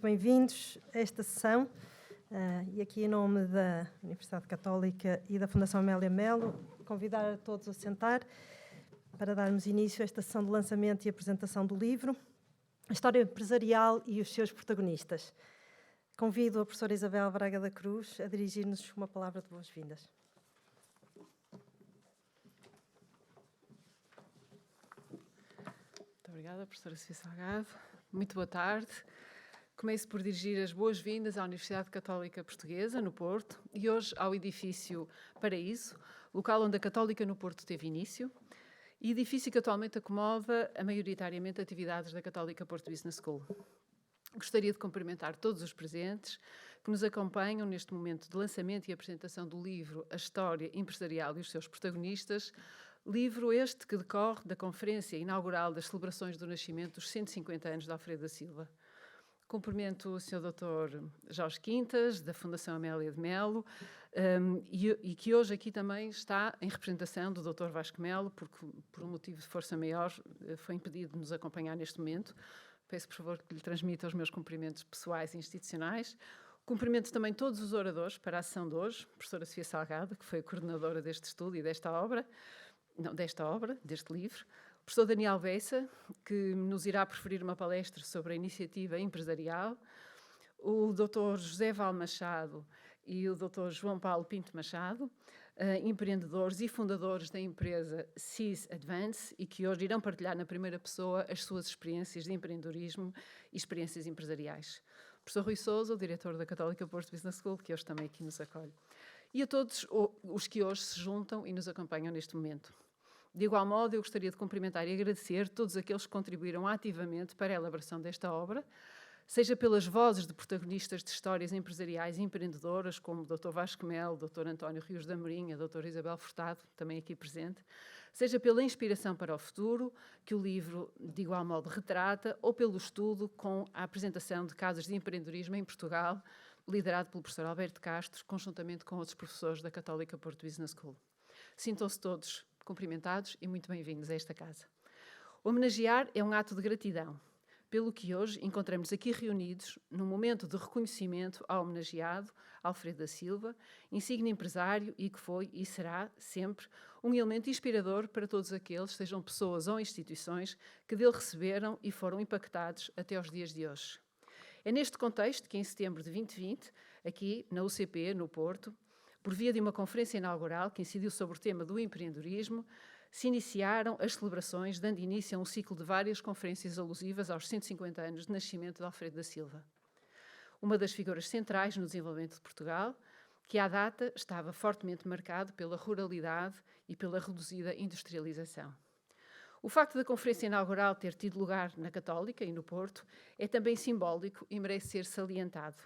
bem-vindos a esta sessão. E aqui, em nome da Universidade Católica e da Fundação Amélia Melo, convidar a todos a sentar para darmos início a esta sessão de lançamento e apresentação do livro A História Empresarial e os seus protagonistas. Convido a professora Isabel Braga da Cruz a dirigir-nos uma palavra de boas-vindas. Muito obrigada, professora Sofia Salgado. Muito boa tarde. Começo por dirigir as boas-vindas à Universidade Católica Portuguesa, no Porto, e hoje ao edifício Paraíso, local onde a Católica no Porto teve início, e edifício que atualmente acomoda maioritariamente atividades da Católica Porto Business School. Gostaria de cumprimentar todos os presentes que nos acompanham neste momento de lançamento e apresentação do livro A História Empresarial e os seus protagonistas, livro este que decorre da conferência inaugural das celebrações do nascimento dos 150 anos de Alfredo da Silva. Cumprimento o Sr. Dr. Jorge Quintas, da Fundação Amélia de Melo, e que hoje aqui também está em representação do Dr. Vasco Melo, porque por um motivo de força maior foi impedido de nos acompanhar neste momento. Peço, por favor, que lhe transmita os meus cumprimentos pessoais e institucionais. Cumprimento também todos os oradores para a sessão de hoje, a professora Sofia Salgado, que foi a coordenadora deste estudo e deste livro, o professor Daniel Bessa, que nos irá proferir uma palestra sobre a iniciativa empresarial, o Dr. José Val Machado e o Dr. João Paulo Pinto Machado, empreendedores e fundadores da empresa CIS Advance e que hoje irão partilhar na primeira pessoa as suas experiências de empreendedorismo e experiências empresariais. O professor Rui Sousa, o diretor da Católica Porto Business School, que hoje também aqui nos acolhe. E a todos os que hoje se juntam e nos acompanham neste momento. De igual modo, eu gostaria de cumprimentar e agradecer todos aqueles que contribuíram ativamente para a elaboração desta obra, seja pelas vozes de protagonistas de histórias empresariais e empreendedoras, como o Dr. Vasco Melo, o Dr. António Rios da Morinha, a doutora Isabel Furtado, também aqui presente, seja pela inspiração para o futuro, que o livro, de igual modo, retrata, ou pelo estudo com a apresentação de casos de empreendedorismo em Portugal, liderado pelo professor Alberto Castro, conjuntamente com outros professores da Católica Porto Business School. Sintam-se todos cumprimentados e muito bem-vindos a esta casa. Homenagear é um ato de gratidão, pelo que hoje encontramos aqui reunidos num momento de reconhecimento ao homenageado Alfredo da Silva, insigne empresário e que foi e será sempre um elemento inspirador para todos aqueles, sejam pessoas ou instituições, que dele receberam e foram impactados até aos dias de hoje. É neste contexto que, em setembro de 2020, aqui na UCP, no Porto, por via de uma conferência inaugural que incidiu sobre o tema do empreendedorismo, se iniciaram as celebrações, dando início a um ciclo de várias conferências alusivas aos 150 anos de nascimento de Alfredo da Silva. Uma das figuras centrais no desenvolvimento de Portugal, que à data estava fortemente marcado pela ruralidade e pela reduzida industrialização. O facto da conferência inaugural ter tido lugar na Católica e no Porto é também simbólico e merece ser salientado.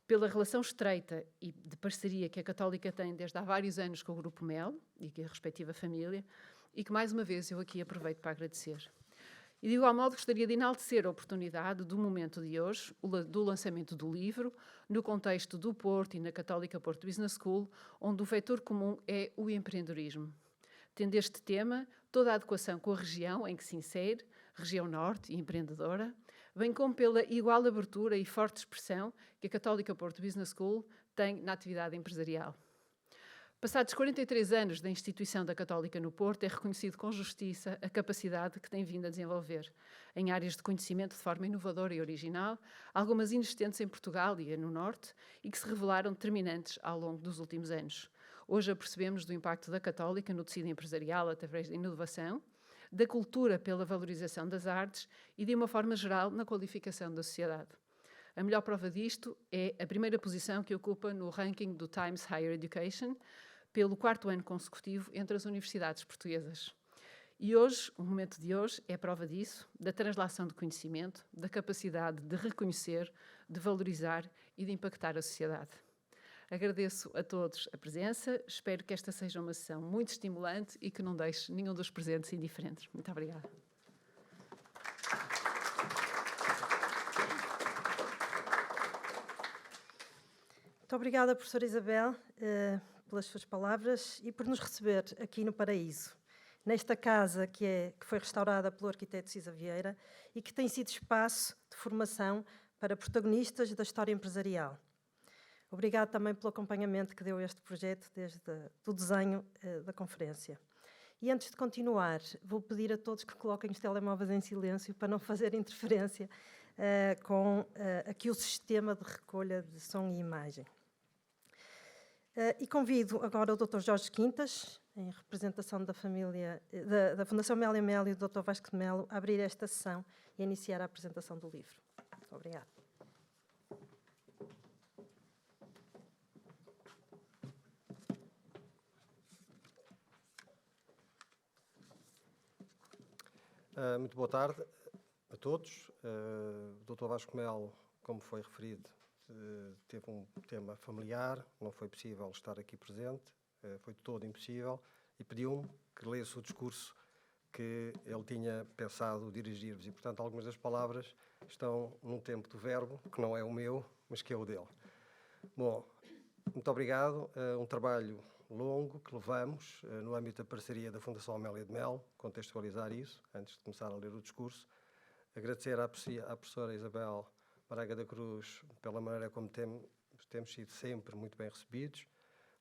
Pela relação estreita e de parceria que a Católica tem desde há vários anos com o Grupo Melo e com a respectiva família, e que, mais uma vez, eu aqui aproveito para agradecer. E, de igual modo, gostaria de enaltecer a oportunidade do momento de hoje, do lançamento do livro, no contexto do Porto e na Católica Porto Business School, onde o vetor comum é o empreendedorismo. Tendo este tema toda a adequação com a região em que se insere, região norte e empreendedora, bem como pela igual abertura e forte expressão que a Católica Porto Business School tem na atividade empresarial. Passados 43 anos da instituição da Católica no Porto, é reconhecido com justiça a capacidade que tem vindo a desenvolver em áreas de conhecimento de forma inovadora e original, algumas inexistentes em Portugal e no Norte, e que se revelaram determinantes ao longo dos últimos anos. Hoje apercebemos do impacto da Católica no tecido empresarial através da inovação, da cultura pela valorização das artes e, de uma forma geral, na qualificação da sociedade. A melhor prova disto é a primeira posição que ocupa no ranking do Times Higher Education, pelo 4º ano consecutivo entre as universidades portuguesas. E hoje, o momento de hoje, é a prova disso, da translação de conhecimento, da capacidade de reconhecer, de valorizar e de impactar a sociedade. Agradeço a todos a presença, espero que esta seja uma sessão muito estimulante e que não deixe nenhum dos presentes indiferentes. Muito obrigada. Muito obrigada, professora Isabel, pelas suas palavras e por nos receber aqui no Paraíso, nesta casa que foi restaurada pelo arquiteto Cisa Vieira e que tem sido espaço de formação para protagonistas da história empresarial. Obrigado também pelo acompanhamento que deu a este projeto desde o desenho da conferência. E antes de continuar, vou pedir a todos que coloquem os telemóveis em silêncio para não fazer interferência com aqui o sistema de recolha de som e imagem. E convido agora o Dr. Jorge Quintas, em representação da família da Fundação Amélia Melo e do Dr. Vasco de Melo, a abrir esta sessão e a iniciar a apresentação do livro. Obrigada. Muito boa tarde a todos. O Dr. Vasco Melo, como foi referido, teve um tema familiar, não foi possível estar aqui presente, foi todo impossível, e pediu-me que lesse o discurso que ele tinha pensado dirigir-vos. E, portanto, algumas das palavras estão num tempo do verbo, que não é o meu, mas que é o dele. Bom, muito obrigado. Um trabalho longo que levamos no âmbito da parceria da Fundação Amélia de Melo, contextualizar isso, antes de começar a ler o discurso. Agradecer à professora Isabel Braga da Cruz pela maneira como temos sido sempre muito bem recebidos.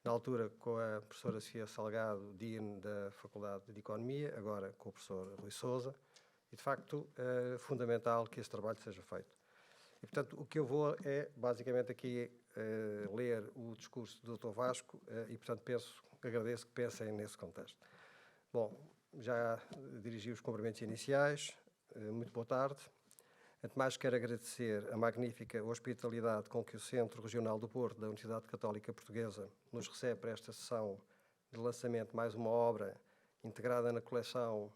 Na altura com a professora Sofia Salgado, Dean da Faculdade de Economia, agora com o professor Rui Sousa. E, de facto, é fundamental que esse trabalho seja feito. E, portanto, o que eu vou é, basicamente, aqui ler o discurso do Dr. Vasco e, portanto, agradeço que pensem nesse contexto. Bom, já dirigi os cumprimentos iniciais. Muito boa tarde. Antes de mais, quero agradecer a magnífica hospitalidade com que o Centro Regional do Porto da Universidade Católica Portuguesa nos recebe para esta sessão de lançamento de mais uma obra integrada na coleção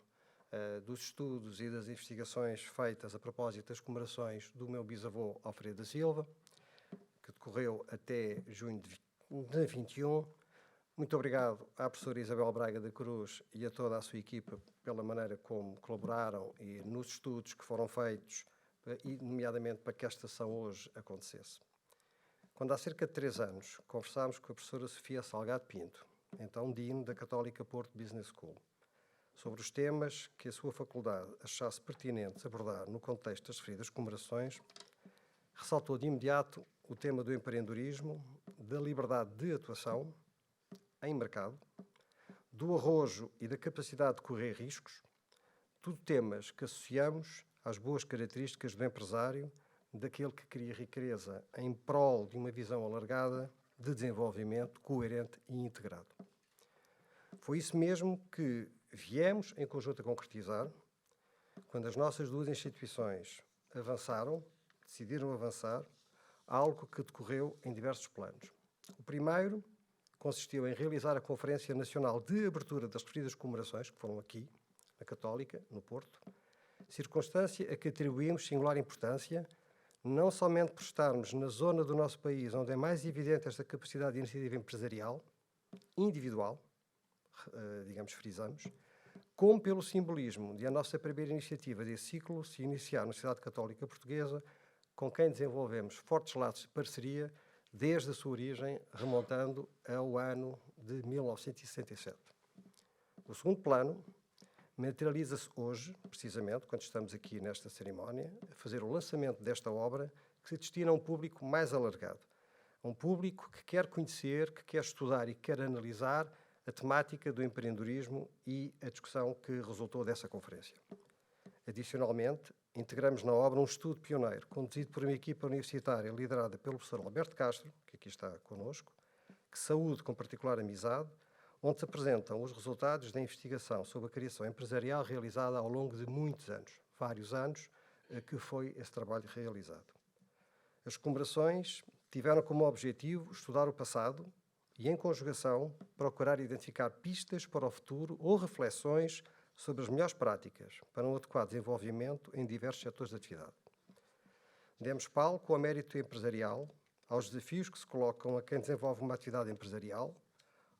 dos estudos e das investigações feitas a propósito das comemorações do meu bisavô Alfredo da Silva, que decorreu até junho de 21. Muito obrigado à professora Isabel Braga da Cruz e a toda a sua equipa pela maneira como colaboraram e nos estudos que foram feitos, e nomeadamente para que esta sessão hoje acontecesse. Quando há cerca de 3 anos conversámos com a professora Sofia Salgado Pinto, então Dean da Católica Porto Business School, sobre os temas que a sua faculdade achasse pertinentes abordar no contexto das referidas comemorações, ressaltou de imediato o tema do empreendedorismo, da liberdade de atuação em mercado, do arrojo e da capacidade de correr riscos, tudo temas que associamos às boas características do empresário, daquele que cria riqueza em prol de uma visão alargada de desenvolvimento coerente e integrado. Foi isso mesmo que viemos em conjunto a concretizar quando as nossas duas instituições decidiram avançar, algo que decorreu em diversos planos. O primeiro consistiu em realizar a Conferência Nacional de Abertura das referidas comemorações, que foram aqui, na Católica, no Porto, circunstância a que atribuímos singular importância, não somente por estarmos na zona do nosso país onde é mais evidente esta capacidade de iniciativa empresarial, individual, digamos, frisamos, como pelo simbolismo de a nossa primeira iniciativa desse ciclo se iniciar na Universidade Católica Portuguesa, com quem desenvolvemos fortes laços de parceria desde a sua origem, remontando ao ano de 1967. O segundo plano materializa-se hoje, precisamente, quando estamos aqui nesta cerimónia, a fazer o lançamento desta obra que se destina a um público mais alargado, a um público que quer conhecer, que quer estudar e que quer analisar a temática do empreendedorismo e a discussão que resultou dessa conferência. Adicionalmente, integramos na obra um estudo pioneiro, conduzido por uma equipa universitária liderada pelo professor Alberto Castro, que aqui está connosco, que saúde com particular amizade, onde se apresentam os resultados da investigação sobre a criação empresarial realizada ao longo de muitos anos, vários anos, que foi esse trabalho realizado. As comemorações tiveram como objetivo estudar o passado e, em conjugação, procurar identificar pistas para o futuro ou reflexões sobre as melhores práticas para um adequado desenvolvimento em diversos setores de atividade. Demos palco ao mérito empresarial, aos desafios que se colocam a quem desenvolve uma atividade empresarial,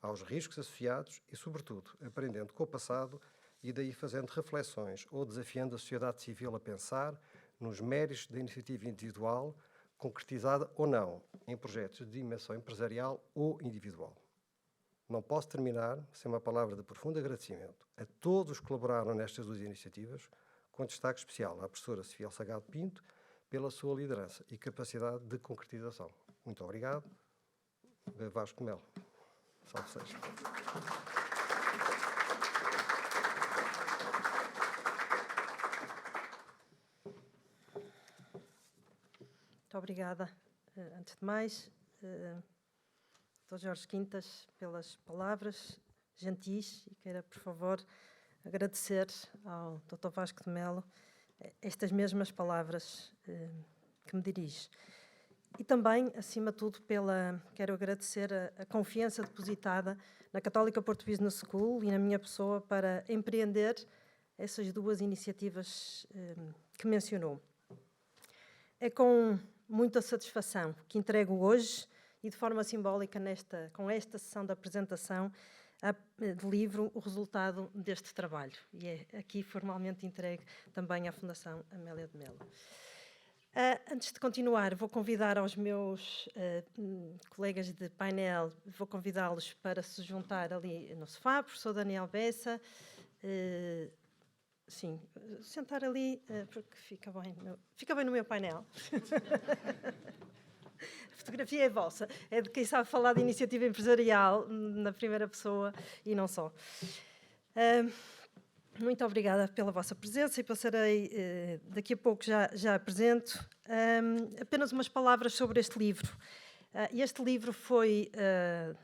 aos riscos associados e, sobretudo, aprendendo com o passado e daí fazendo reflexões ou desafiando a sociedade civil a pensar nos méritos da iniciativa individual, concretizada ou não em projetos de dimensão empresarial ou individual. Não posso terminar sem uma palavra de profundo agradecimento a todos os que colaboraram nestas duas iniciativas, com destaque especial à professora Sofia Salgado Pinto, pela sua liderança e capacidade de concretização. Muito obrigado. Vasco Melo. Salve seja. Muito obrigada, antes de mais, Dr. Jorge Quintas, pelas palavras gentis e queira, por favor, agradecer ao Dr. Vasco de Melo estas mesmas palavras que me dirige. E também, acima de tudo, quero agradecer a confiança depositada na Católica Porto Business School e na minha pessoa para empreender essas duas iniciativas que mencionou. É com muita satisfação que entrego hoje, e de forma simbólica com esta sessão de apresentação do livro, o resultado deste trabalho. E é aqui formalmente entregue também à Fundação Amélia de Melo. Antes de continuar, vou convidar aos meus colegas de painel, vou convidá-los para se juntar ali no sofá, professor Daniel Bessa, sim, sentar ali, porque fica bem no meu painel. A fotografia é vossa, é de quem sabe falar de iniciativa empresarial na primeira pessoa e não só. Muito obrigada pela vossa presença e passarei, daqui a pouco já apresento, apenas umas palavras sobre este livro. Este livro foi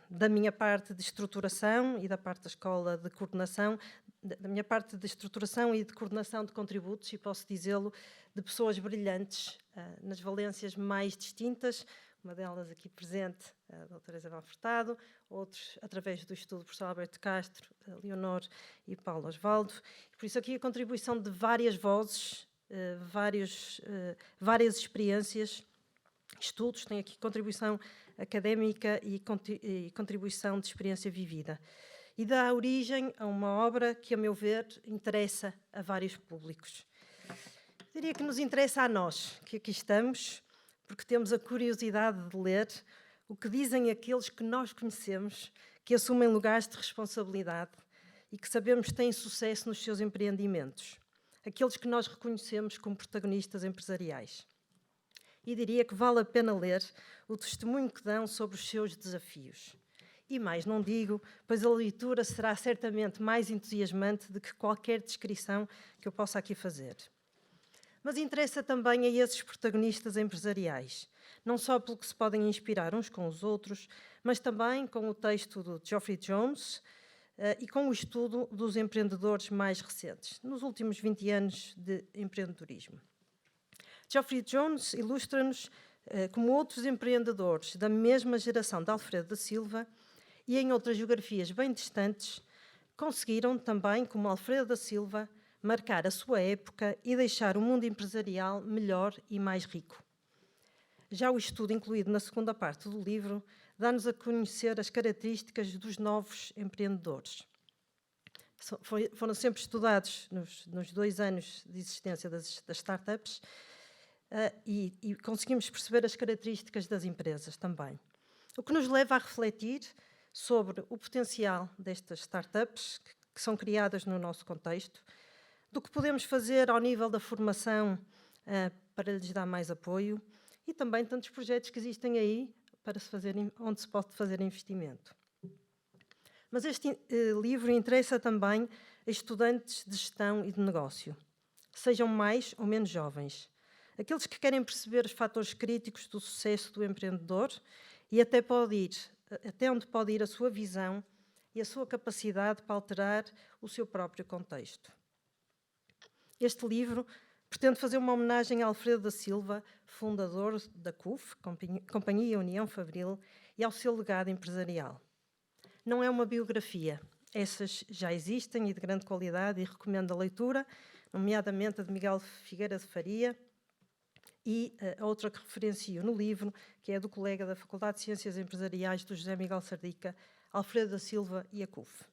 da minha parte de estruturação e da parte da Escola de Coordenação, da minha parte de estruturação e de coordenação de contributos, e posso dizê-lo, de pessoas brilhantes nas valências mais distintas, uma delas aqui presente, a doutora Isabel Furtado, outros através do estudo do professor Alberto Castro, Leonor e Paulo Osvaldo. Por isso aqui a contribuição de várias vozes, várias experiências, estudos, tem aqui contribuição académica e contribuição de experiência vivida. E dá origem a uma obra que, a meu ver, interessa a vários públicos. Diria que nos interessa a nós, que aqui estamos, porque temos a curiosidade de ler o que dizem aqueles que nós conhecemos, que assumem lugares de responsabilidade e que sabemos que têm sucesso nos seus empreendimentos. Aqueles que nós reconhecemos como protagonistas empresariais. E diria que vale a pena ler o testemunho que dão sobre os seus desafios. E mais não digo, pois a leitura será certamente mais entusiasmante do que qualquer descrição que eu possa aqui fazer. Mas interessa também a esses protagonistas empresariais, não só pelo que se podem inspirar uns com os outros, mas também com o texto do Geoffrey Jones e com o estudo dos empreendedores mais recentes, nos últimos 20 anos de empreendedorismo. Geoffrey Jones ilustra-nos como outros empreendedores da mesma geração de Alfredo da Silva e em outras geografias bem distantes, conseguiram também, como Alfredo da Silva, marcar a sua época e deixar o mundo empresarial melhor e mais rico. Já o estudo incluído na segunda parte do livro dá-nos a conhecer as características dos novos empreendedores. Foram sempre estudados nos 2 anos de existência das startups e conseguimos perceber as características das empresas também. O que nos leva a refletir sobre o potencial destas startups que são criadas no nosso contexto, do que podemos fazer ao nível da formação para lhes dar mais apoio e também tantos projetos que existem aí onde se pode fazer investimento. Mas este livro interessa também a estudantes de gestão e de negócio, sejam mais ou menos jovens, aqueles que querem perceber os fatores críticos do sucesso do empreendedor e até onde pode ir a sua visão e a sua capacidade para alterar o seu próprio contexto. Este livro pretende fazer uma homenagem a Alfredo da Silva, fundador da CUF, Companhia União Fabril, e ao seu legado empresarial. Não é uma biografia, essas já existem e de grande qualidade e recomendo a leitura, nomeadamente a de Miguel Figueira de Faria e a outra que referencio no livro, que é do colega da Faculdade de Ciências Empresariais do José Miguel Sardica, Alfredo da Silva e a CUF.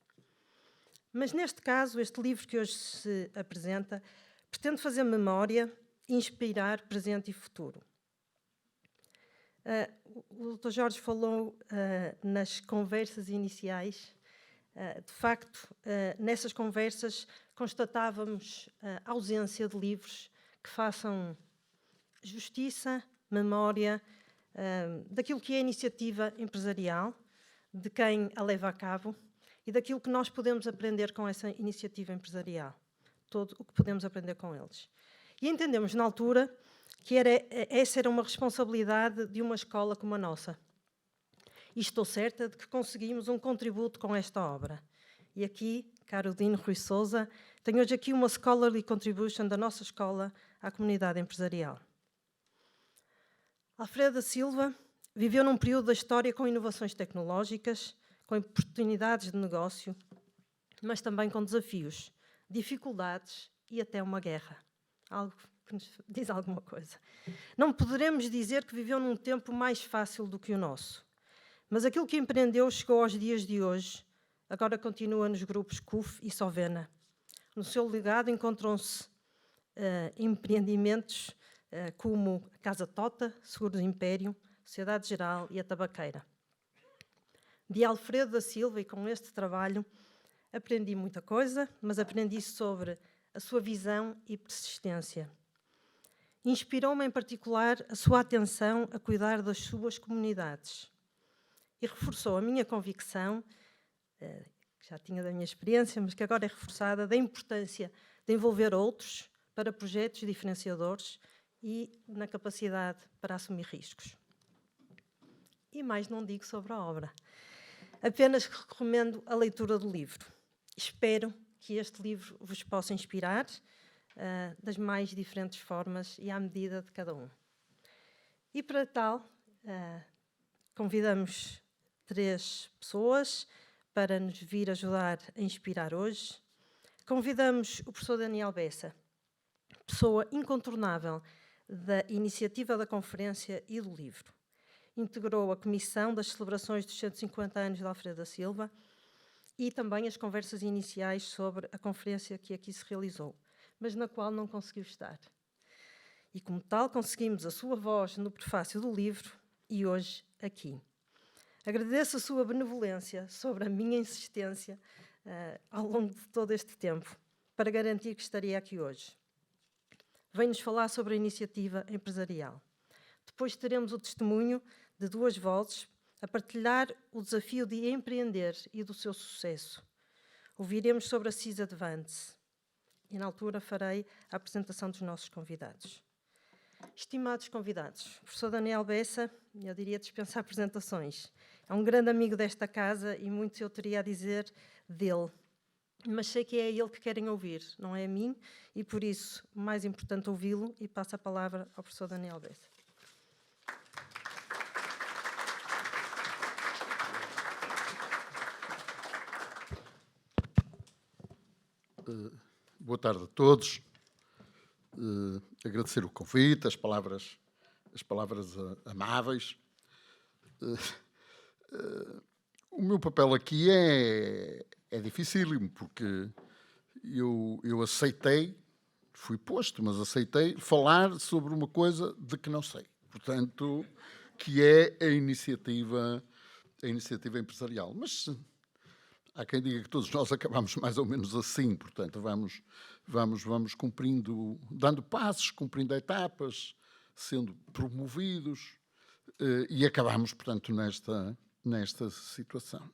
Mas neste caso, este livro que hoje se apresenta pretende fazer memória, inspirar presente e futuro. O Dr. Jorge falou nas conversas iniciais. De facto, nessas conversas constatávamos a ausência de livros que façam justiça, memória, daquilo que é a iniciativa empresarial, de quem a leva a cabo e daquilo que nós podemos aprender com essa iniciativa empresarial. Todo o que podemos aprender com eles. E entendemos, na altura, que essa era uma responsabilidade de uma escola como a nossa. E estou certa de que conseguimos um contributo com esta obra. E aqui, caro Dino Rui Sousa, tenho hoje aqui uma scholarly contribution da nossa escola à comunidade empresarial. Alfredo da Silva viveu num período da história com inovações tecnológicas, com oportunidades de negócio, mas também com desafios, dificuldades e até uma guerra. Algo que nos diz alguma coisa. Não poderemos dizer que viveu num tempo mais fácil do que o nosso, mas aquilo que empreendeu chegou aos dias de hoje, agora continua nos grupos CUF e Sovena. No seu legado encontram-se empreendimentos como a Casa Tota, Seguros Império, Sociedade Geral e a Tabaqueira. De Alfredo da Silva, e com este trabalho, aprendi muita coisa, mas aprendi sobre a sua visão e persistência. Inspirou-me, em particular, a sua atenção a cuidar das suas comunidades e reforçou a minha convicção, que já tinha da minha experiência, mas que agora é reforçada, da importância de envolver outros para projetos diferenciadores e na capacidade para assumir riscos. E mais não digo sobre a obra. Apenas recomendo a leitura do livro. Espero que este livro vos possa inspirar das mais diferentes formas e à medida de cada um. E para tal, convidamos 3 pessoas para nos vir ajudar a inspirar hoje. Convidamos o professor Daniel Bessa, pessoa incontornável da iniciativa da conferência e do livro. Integrou a comissão das celebrações dos 150 anos de Alfredo da Silva e também as conversas iniciais sobre a conferência que aqui se realizou, mas na qual não conseguiu estar. E como tal, conseguimos a sua voz no prefácio do livro e hoje aqui. Agradeço a sua benevolência sobre a minha insistência ao longo de todo este tempo para garantir que estaria aqui hoje. Vem-nos falar sobre a iniciativa empresarial. Depois teremos o testemunho de 2 vozes a partilhar o desafio de empreender e do seu sucesso. Ouviremos sobre a CIS Advance e, na altura, farei a apresentação dos nossos convidados. Estimados convidados, o professor Daniel Bessa, eu diria dispensar apresentações, é um grande amigo desta casa e muito eu teria a dizer dele. Mas sei que é ele que querem ouvir, não é a mim, e por isso, mais importante ouvi-lo, e passo a palavra ao professor Daniel Bessa. Boa tarde a todos. Agradecer o convite, as palavras amáveis. O meu papel aqui é dificílimo, porque eu aceitei, fui posto, mas aceitei falar sobre uma coisa de que não sei. Portanto, que é a iniciativa empresarial. Mas há quem diga que todos nós acabamos mais ou menos assim, portanto, vamos cumprindo, dando passos, cumprindo etapas, sendo promovidos e acabamos, portanto, nesta situação.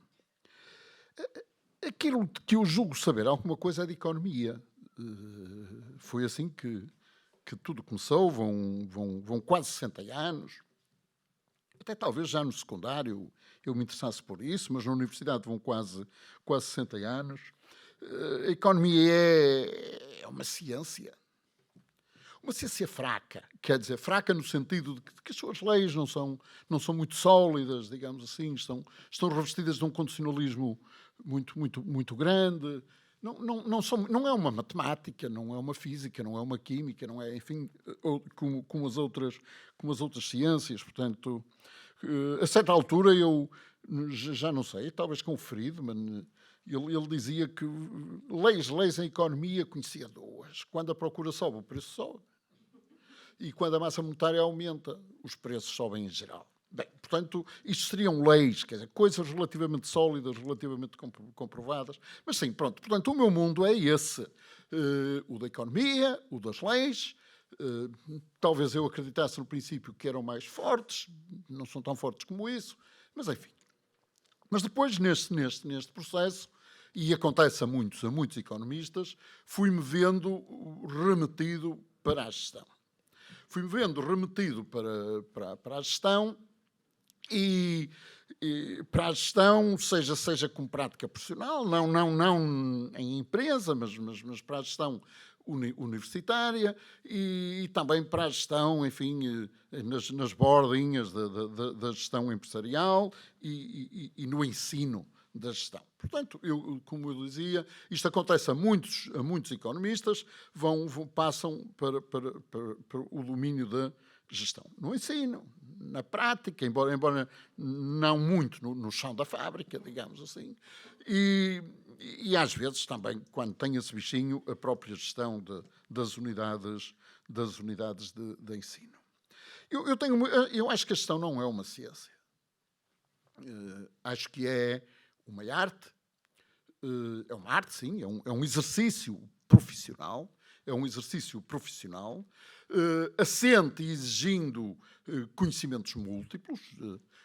Aquilo que eu julgo saber alguma coisa é de economia. Foi assim que tudo começou, vão quase 60 anos. Até talvez já no secundário eu me interessasse por isso, mas na universidade vão quase 60 anos. A economia é uma ciência fraca, quer dizer, fraca no sentido de que as suas leis não são muito sólidas, digamos assim, estão revestidas de um condicionalismo muito grande. Não é uma matemática, não é uma física, não é uma química, não é, enfim, como as outras ciências. Portanto, a certa altura eu já não sei, talvez com o Friedman, ele dizia que leis em economia conhecia 2. Quando a procura sobe, o preço sobe. E quando a massa monetária aumenta, os preços sobem em geral. Bem, portanto, isto seriam leis, quer dizer, coisas relativamente sólidas, relativamente comprovadas. Mas sim, pronto. Portanto, o meu mundo é esse. O da economia, o das leis, Talvez eu acreditasse no princípio que eram mais fortes, não são tão fortes como isso, mas enfim. Mas depois, neste processo, e acontece a muitos economistas, fui-me vendo remetido para a gestão. Fui-me vendo remetido para a gestão e para a gestão, seja como prática profissional, não em empresa, mas para a gestão universitária e também para a gestão, enfim, nas bordinhas da gestão empresarial e no ensino da gestão. Portanto, como eu dizia, isto acontece a muitos economistas, passam para o domínio da gestão. No ensino, na prática, embora não muito no chão da fábrica, digamos assim, e às vezes também, quando tem esse bichinho, a própria gestão das unidades de ensino. Eu acho que a gestão não é uma ciência. Acho que é uma arte. É uma arte, sim, é um exercício profissional. Assente e exigindo conhecimentos múltiplos,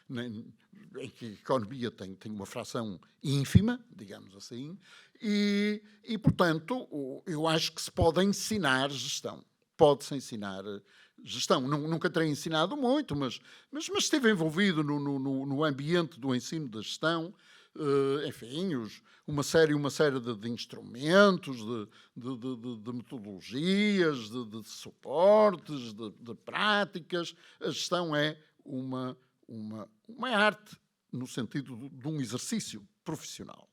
em que a economia tem uma fração ínfima, digamos assim, e, portanto, eu acho que se pode ensinar gestão. Pode-se ensinar gestão. Nunca terei ensinado muito, mas estive envolvido no ambiente do ensino da gestão, enfim, uma série de instrumentos, de metodologias, de suportes, de práticas. A gestão é uma arte, no sentido de um exercício profissional.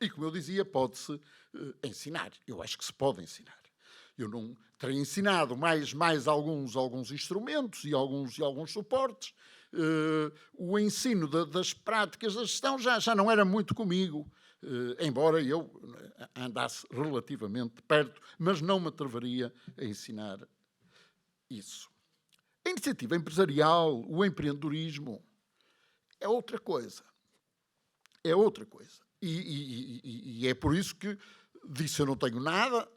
E, como eu dizia, pode-se ensinar. Eu acho que se pode ensinar. Eu não terei ensinado mais alguns instrumentos e alguns suportes. O ensino das práticas da gestão já não era muito comigo, embora eu andasse relativamente perto, mas não me atreveria a ensinar isso. A iniciativa empresarial, o empreendedorismo, é outra coisa. E é por isso que disse eu não tenho nada.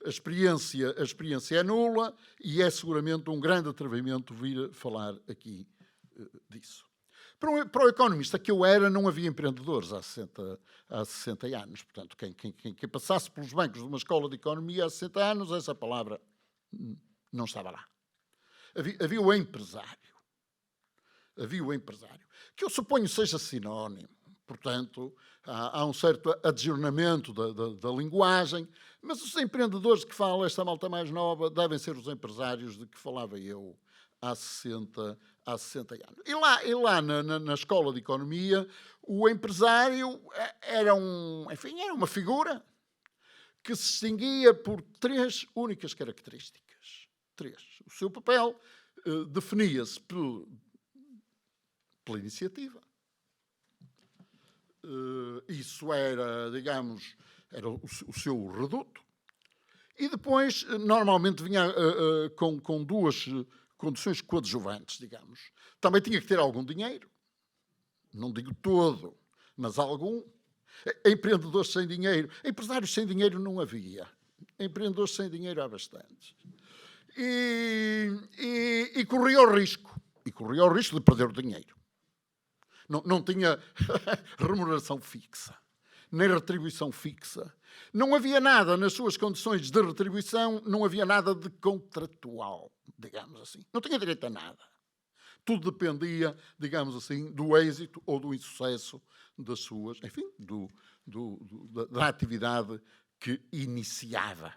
A experiência é nula e é seguramente um grande atrevimento vir a falar aqui disso. Para o economista que eu era, não havia empreendedores há 60 anos. Portanto, quem passasse pelos bancos de uma escola de economia há 60 anos, essa palavra não estava lá. Havia o empresário, que eu suponho seja sinónimo. Portanto, há um certo adjornamento da linguagem, mas os empreendedores que falam, esta malta mais nova, devem ser os empresários de que falava eu há 60 anos. E lá na escola de economia, o empresário era uma figura que se distinguia por 3 únicas características. 3. O seu papel definia-se pela iniciativa. Isso era, digamos, era o seu reduto. E depois, normalmente, vinha com 2 condições coadjuvantes, digamos. Também tinha que ter algum dinheiro. Não digo todo, mas algum. Empreendedores sem dinheiro. Empresários sem dinheiro não havia. Empreendedores sem dinheiro há bastantes. E corria o risco. De perder o dinheiro. Não tinha remuneração fixa, nem retribuição fixa. Não havia nada nas suas condições de retribuição, não havia nada de contratual, digamos assim. Não tinha direito a nada. Tudo dependia, digamos assim, do êxito ou do insucesso das suas, enfim, da atividade que iniciava.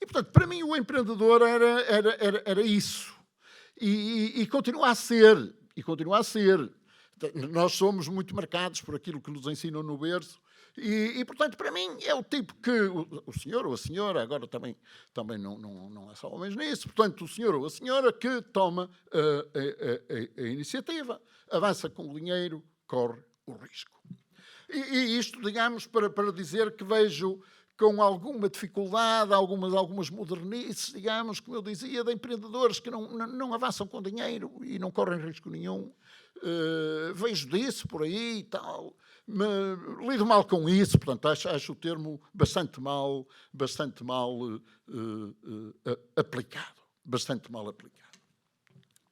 E, portanto, para mim o empreendedor era isso. E continua a ser. Nós somos muito marcados por aquilo que nos ensinam no berço e portanto, para mim, é o tipo que o senhor ou a senhora, agora também não é só homens nisso, portanto, o senhor ou a senhora que toma a iniciativa, avança com o dinheiro, corre o risco. E isto, digamos, para dizer que vejo com alguma dificuldade, algumas modernices, digamos, como eu dizia, de empreendedores que não avançam com dinheiro e não correm risco nenhum. Vejo disso por aí e tal. lido mal com isso, portanto, acho o termo bastante mal aplicado. Bastante mal aplicado.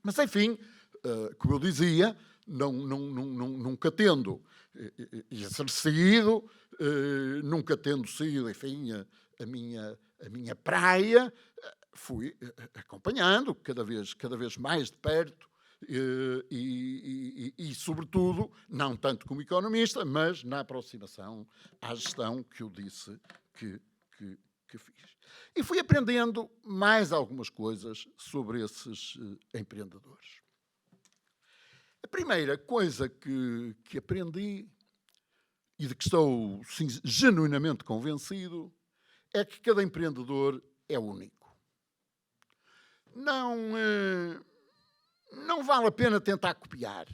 Mas, enfim, como eu dizia, nunca tendo exercido, nunca tendo sido, enfim, a minha praia, fui acompanhando cada vez mais de perto e, sobretudo, não tanto como economista, mas na aproximação à gestão que eu disse que fiz. E fui aprendendo mais algumas coisas sobre esses empreendedores. A primeira coisa que aprendi e de que estou sim, genuinamente convencido é que cada empreendedor é único. Não vale a pena tentar copiar.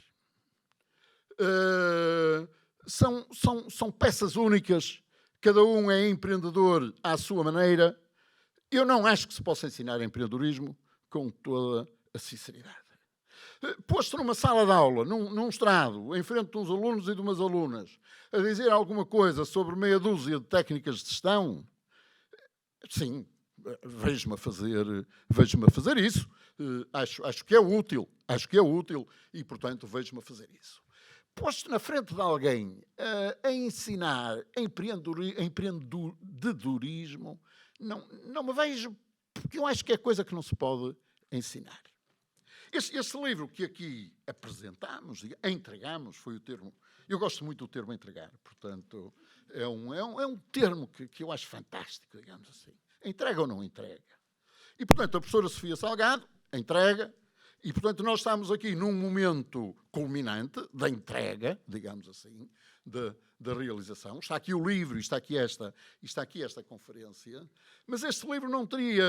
São peças únicas, cada um é empreendedor à sua maneira. Eu não acho que se possa ensinar empreendedorismo com toda a sinceridade. Posto numa sala de aula, num estrado, em frente de uns alunos e de umas alunas, a dizer alguma coisa sobre meia dúzia de técnicas de gestão, sim, vejo-me a fazer isso. Acho que é útil, e, portanto, vejo-me a fazer isso. Posto na frente de alguém a ensinar empreendedorismo, não me vejo, porque eu acho que é coisa que não se pode ensinar. Este livro que aqui apresentamos, entregamos, foi o termo. Eu gosto muito do termo entregar, portanto, é um termo que eu acho fantástico, digamos assim. Entrega ou não entrega? E, portanto, a professora Sofia Salgado entrega, e, portanto, nós estamos aqui num momento culminante da entrega, digamos assim, da realização. Está aqui o livro, está aqui esta conferência, mas este livro não teria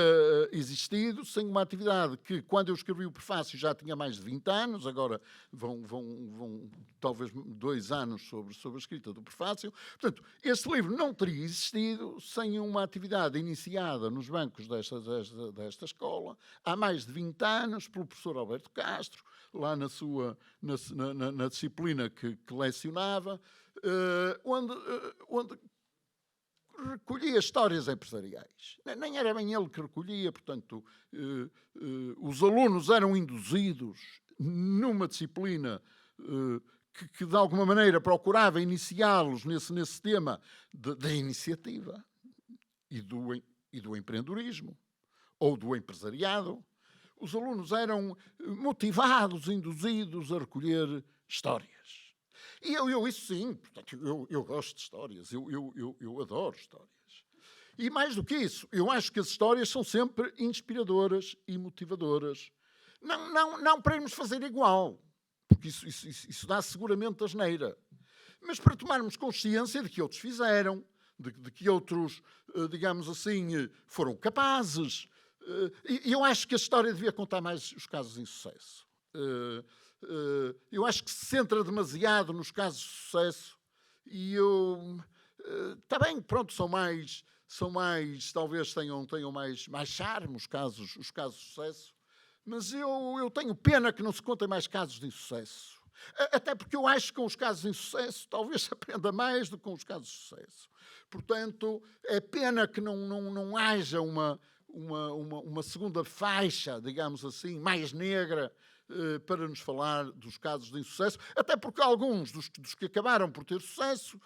existido sem uma atividade que, quando eu escrevi o prefácio, já tinha mais de 20 anos, agora vão talvez 2 anos sobre a escrita do prefácio. Portanto, este livro não teria existido sem uma atividade iniciada nos bancos desta escola, há mais de 20 anos, pelo professor Alberto Castro, lá na disciplina que lecionava, onde recolhia histórias empresariais. Nem era bem ele que recolhia, portanto, os alunos eram induzidos numa disciplina que de alguma maneira procurava iniciá-los nesse tema da iniciativa e do empreendedorismo ou do empresariado. Os alunos eram motivados, induzidos a recolher histórias. E isso sim, portanto, eu gosto de histórias, eu adoro histórias. E mais do que isso, eu acho que as histórias são sempre inspiradoras e motivadoras. Não para irmos fazer igual, porque isso dá seguramente asneira, mas para tomarmos consciência de que outros fizeram, de que outros, digamos assim, foram capazes. E eu acho que a história devia contar mais os casos de insucesso. Eu acho que se centra demasiado nos casos de sucesso e está bem, pronto, são mais talvez tenham mais charme os casos de sucesso, mas eu tenho pena que não se contem mais casos de insucesso. Até porque eu acho que com os casos de insucesso talvez se aprenda mais do que com os casos de sucesso. Portanto, é pena que não haja uma segunda faixa, digamos assim, mais negra, para nos falar dos casos de insucesso, até porque alguns dos que acabaram por ter sucesso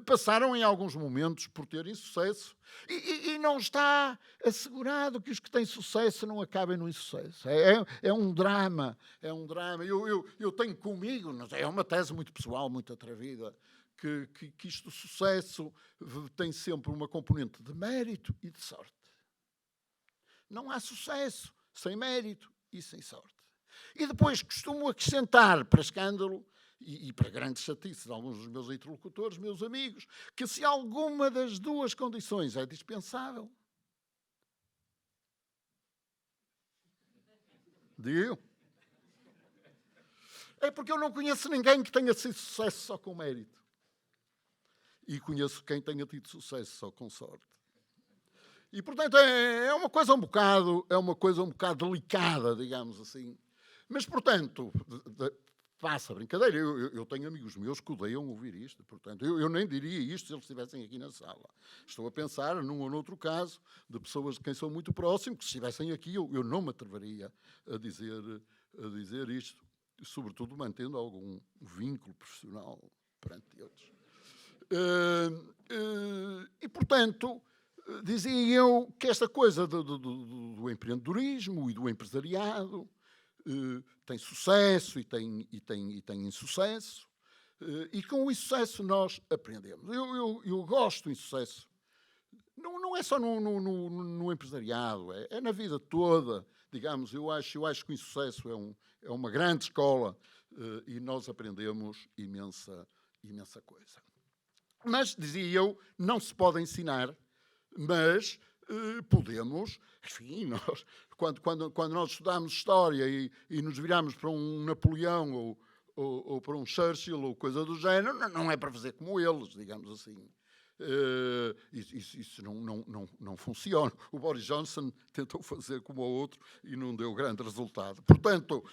passaram em alguns momentos por ter insucesso e não está assegurado que os que têm sucesso não acabem no insucesso. É um drama, Eu tenho comigo, é uma tese muito pessoal, muito atrevida, que isto do sucesso tem sempre uma componente de mérito e de sorte. Não há sucesso sem mérito e sem sorte. E depois costumo acrescentar, para escândalo e para grande chatice de alguns dos meus interlocutores, meus amigos, que se alguma das duas condições é dispensável, digo, é porque eu não conheço ninguém que tenha tido sucesso só com mérito. E conheço quem tenha tido sucesso só com sorte. E, portanto, é uma coisa um bocado delicada, digamos assim. Mas, portanto, passa a brincadeira. Eu tenho amigos meus que odeiam ouvir isto, portanto, eu nem diria isto se eles estivessem aqui na sala. Estou a pensar num ou noutro caso de pessoas de quem sou muito próximo, que se estivessem aqui eu não me atreveria a dizer isto, sobretudo mantendo algum vínculo profissional perante eles. E, portanto, dizia eu que esta coisa do empreendedorismo e do empresariado tem sucesso e tem insucesso, e com o insucesso nós aprendemos. Eu gosto do insucesso. Não é só no empresariado, é na vida toda. Digamos, eu acho que o insucesso é uma grande escola e nós aprendemos imensa coisa. Mas, dizia eu, não se pode ensinar, mas podemos, enfim, nós, quando nós estudamos história e nos viramos para um Napoleão ou para um Churchill ou coisa do género, não é para fazer como eles, digamos assim. Isso não funciona. O Boris Johnson tentou fazer como o outro e não deu grande resultado. Portanto,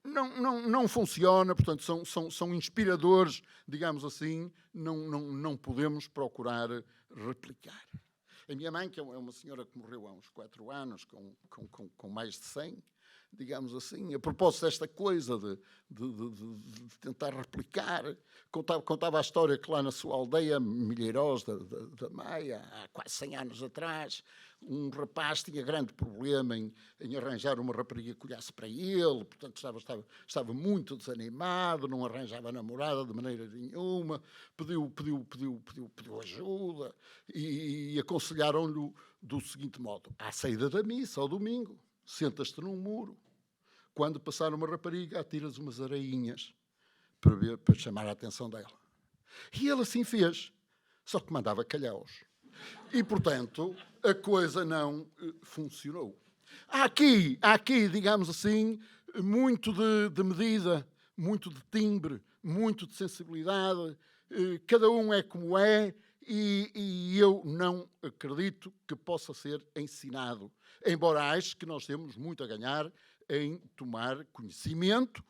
não funciona, portanto, são inspiradores, digamos assim, não podemos procurar replicar. A minha mãe, que é uma senhora que morreu há uns 4 anos, com mais de 100, digamos assim, a propósito desta coisa de tentar replicar, contava a história que lá na sua aldeia, Milheiros da Maia, há quase 100 anos atrás, um rapaz tinha grande problema em arranjar uma rapariga que olhasse para ele, portanto estava muito desanimado, não arranjava namorada de maneira nenhuma, pediu ajuda e aconselharam-lhe do seguinte modo: à saída da missa, ao domingo, sentas-te num muro, quando passar uma rapariga, atiras umas areinhas para chamar a atenção dela. E ele assim fez, só que mandava calhaus. E, portanto, a coisa não funcionou. Há aqui, digamos assim, muito de medida, muito de timbre, muito de sensibilidade. Cada um é como é e eu não acredito que possa ser ensinado. Embora acho que nós temos muito a ganhar em tomar conhecimento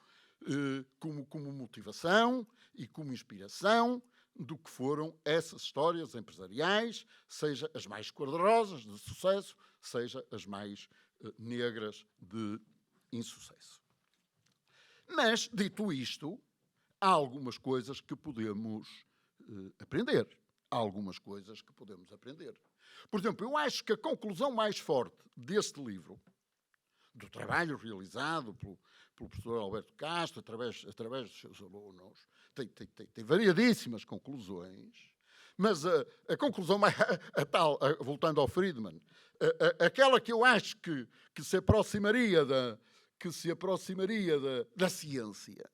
como motivação e como inspiração do que foram essas histórias empresariais, seja as mais cor-de-rosas de sucesso, seja as mais negras de insucesso. Mas, dito isto, há algumas coisas que podemos aprender. Há algumas coisas que podemos aprender. Por exemplo, eu acho que a conclusão mais forte deste livro, do trabalho realizado pelo professor Alberto Castro, através dos seus alunos, tem variadíssimas conclusões, mas a conclusão mais, voltando ao Friedman, aquela que eu acho que se aproximaria da ciência,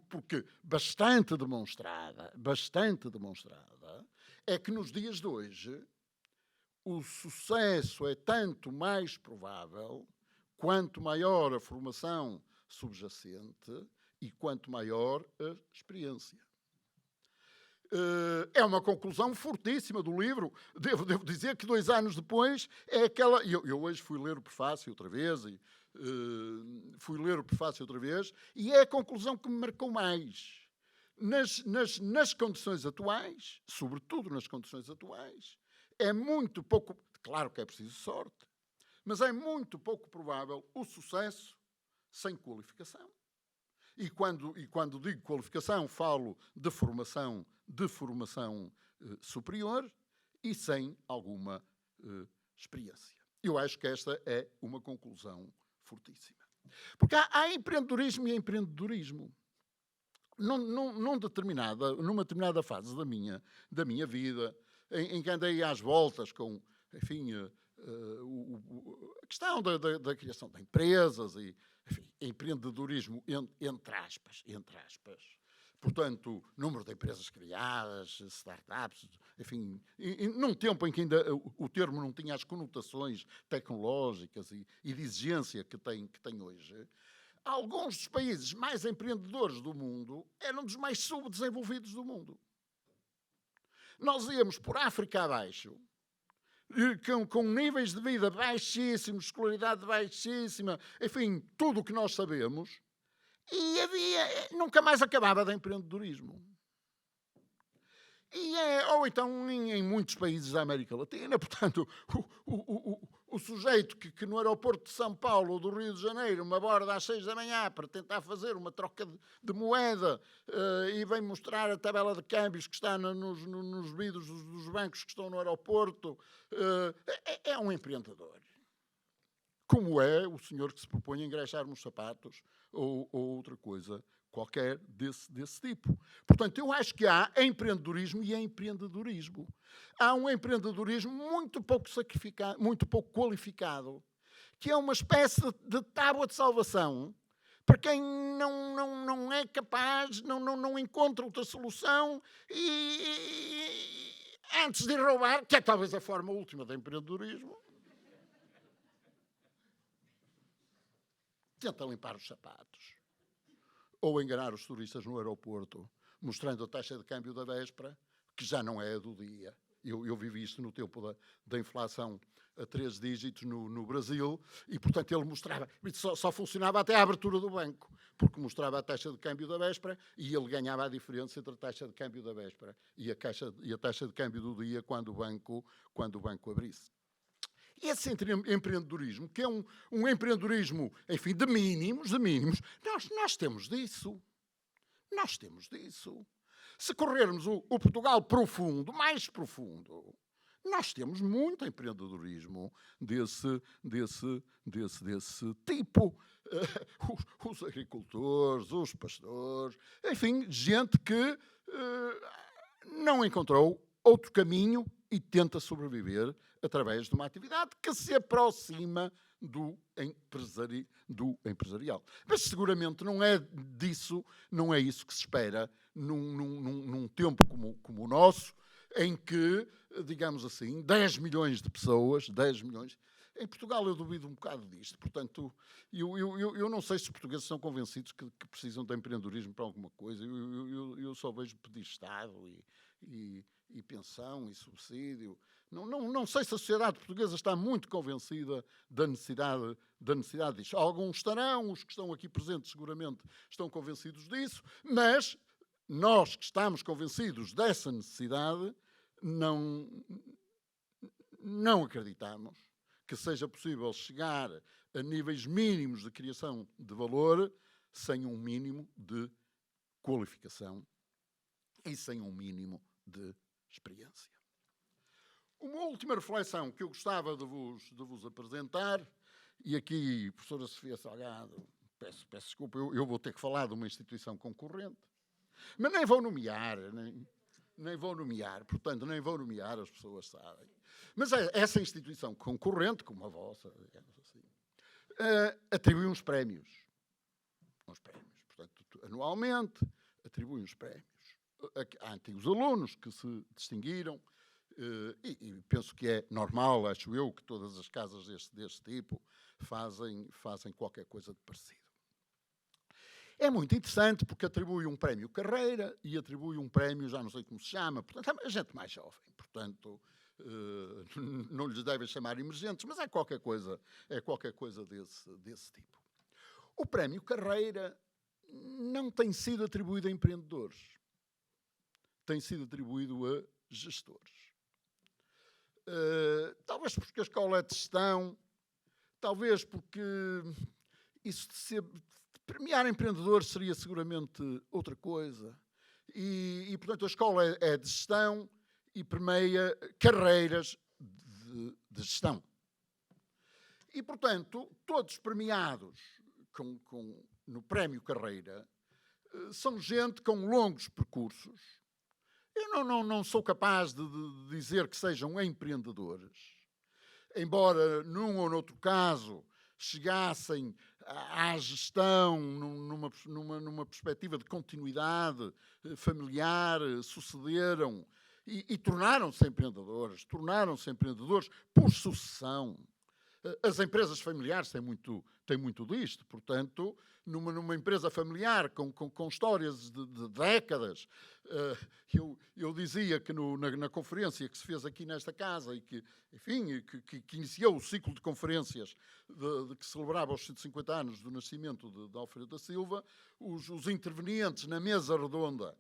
porque bastante demonstrada, é que nos dias de hoje o sucesso é tanto mais provável quanto maior a formação subjacente e quanto maior a experiência. É uma conclusão fortíssima do livro. Devo dizer que 2 anos depois é aquela... Eu hoje fui ler o prefácio outra vez e é a conclusão que me marcou mais. Nas condições atuais, sobretudo nas condições atuais, é muito pouco... Claro que é preciso sorte, mas é muito pouco provável o sucesso sem qualificação. E quando digo qualificação, falo de formação superior e sem alguma experiência. Eu acho que esta é uma conclusão fortíssima. Porque há empreendedorismo e empreendedorismo. Numa determinada fase da minha vida, em que andei às voltas com, enfim, a questão da criação de empresas e, enfim, empreendedorismo entre aspas. Portanto, número de empresas criadas, startups, enfim, num tempo em que ainda o termo não tinha as conotações tecnológicas e de exigência que tem hoje, alguns dos países mais empreendedores do mundo eram dos mais subdesenvolvidos do mundo. Nós íamos por África abaixo, com níveis de vida baixíssimos, escolaridade baixíssima, enfim, tudo o que nós sabemos, e nunca mais acabava de empreendedorismo. Ou então em muitos países da América Latina, portanto, o sujeito que no aeroporto de São Paulo ou do Rio de Janeiro me aborda às 6 da manhã para tentar fazer uma troca de moeda e vem mostrar a tabela de câmbios que está nos vidros dos bancos que estão no aeroporto, é um empreendedor. Como é o senhor que se propõe a engraxar nos sapatos ou outra coisa qualquer desse tipo. Portanto, eu acho que há empreendedorismo e empreendedorismo. Há um empreendedorismo muito pouco sacrificado, muito pouco qualificado, que é uma espécie de tábua de salvação para quem não é capaz, não encontra outra solução e antes de roubar, que é talvez a forma última de empreendedorismo, tenta limpar os sapatos. Ou enganar os turistas no aeroporto, mostrando a taxa de câmbio da véspera, que já não é a do dia. Eu vivi isto no tempo da inflação a 3 dígitos no Brasil, e, portanto, ele mostrava, só funcionava até a abertura do banco, porque mostrava a taxa de câmbio da véspera e ele ganhava a diferença entre a taxa de câmbio da véspera e a taxa de câmbio do dia quando o banco abrisse. Esse empreendedorismo, que é um empreendedorismo, enfim, de mínimos, nós temos disso. Nós temos disso. Se corrermos o Portugal profundo, mais profundo, nós temos muito empreendedorismo desse tipo. Os agricultores, os pastores, enfim, gente que não encontrou outro caminho e tenta sobreviver através de uma atividade que se aproxima do empresarial. Mas seguramente não é isso que se espera num tempo como o nosso, em que, digamos assim, 10 milhões de pessoas, 10 milhões... Em Portugal eu duvido um bocado disto, portanto, eu não sei se os portugueses são convencidos que precisam de empreendedorismo para alguma coisa. Eu só vejo pedir Estado e pensão e subsídio. Não sei se a sociedade portuguesa está muito convencida da necessidade disso. Alguns estarão, os que estão aqui presentes seguramente estão convencidos disso, mas nós que estamos convencidos dessa necessidade não acreditamos que seja possível chegar a níveis mínimos de criação de valor sem um mínimo de qualificação e sem um mínimo de experiência. Uma última reflexão que eu gostava de vos apresentar, e aqui, professora Sofia Salgado, peço desculpa, eu vou ter que falar de uma instituição concorrente, mas nem vou nomear, portanto, nem vou nomear, as pessoas sabem. Mas essa instituição concorrente, como a vossa, digamos assim, atribui uns prémios. Portanto, anualmente, atribui uns prémios. Há antigos alunos que se distinguiram, e penso que é normal, acho eu, que todas as casas deste tipo fazem qualquer coisa de parecido. É muito interessante porque atribui um prémio carreira e atribui um prémio, já não sei como se chama, portanto, a gente mais jovem, portanto, não lhes devem chamar emergentes, mas é qualquer coisa desse tipo. O prémio carreira não tem sido atribuído a empreendedores, tem sido atribuído a gestores. Talvez porque a escola é de gestão, talvez porque isso de premiar empreendedores seria seguramente outra coisa. E portanto, a escola é de gestão e premia carreiras de gestão. E, portanto, todos premiados no prémio carreira são gente com longos percursos. Eu não sou capaz de dizer que sejam empreendedores, embora num ou noutro caso chegassem à gestão numa perspectiva de continuidade familiar, sucederam e tornaram-se empreendedores por sucessão. As empresas familiares têm muito disto. Portanto, numa empresa familiar com histórias de décadas, eu dizia que na conferência que se fez aqui nesta casa e que, enfim, que iniciou o ciclo de conferências que celebrava os 150 anos do nascimento de Alfredo da Silva, os intervenientes na mesa redonda,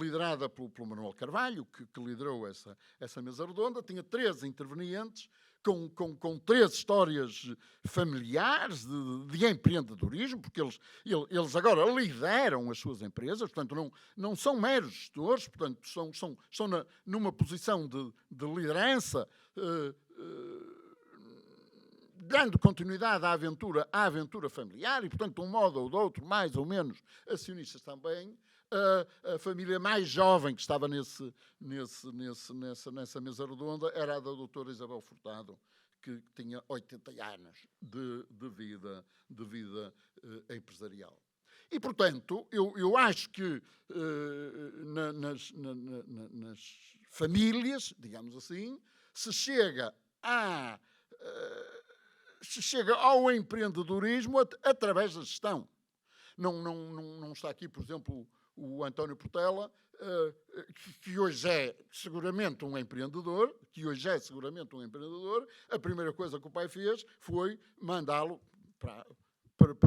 liderada pelo Manuel Carvalho, que liderou essa mesa redonda, tinha 3 intervenientes com 3 histórias familiares de empreendedorismo, porque eles agora lideram as suas empresas, portanto não são meros gestores, portanto estão numa posição de liderança, dando continuidade à aventura familiar e, portanto, de um modo ou de outro, mais ou menos acionistas também. A família mais jovem que estava nessa mesa redonda era a da doutora Isabel Furtado, que tinha 80 anos de vida empresarial. E, portanto, eu acho que nas famílias, digamos assim, se chega ao empreendedorismo através da gestão. Não está aqui, por exemplo, o António Portela, que hoje é seguramente um empreendedor, a primeira coisa que o pai fez foi mandá-lo para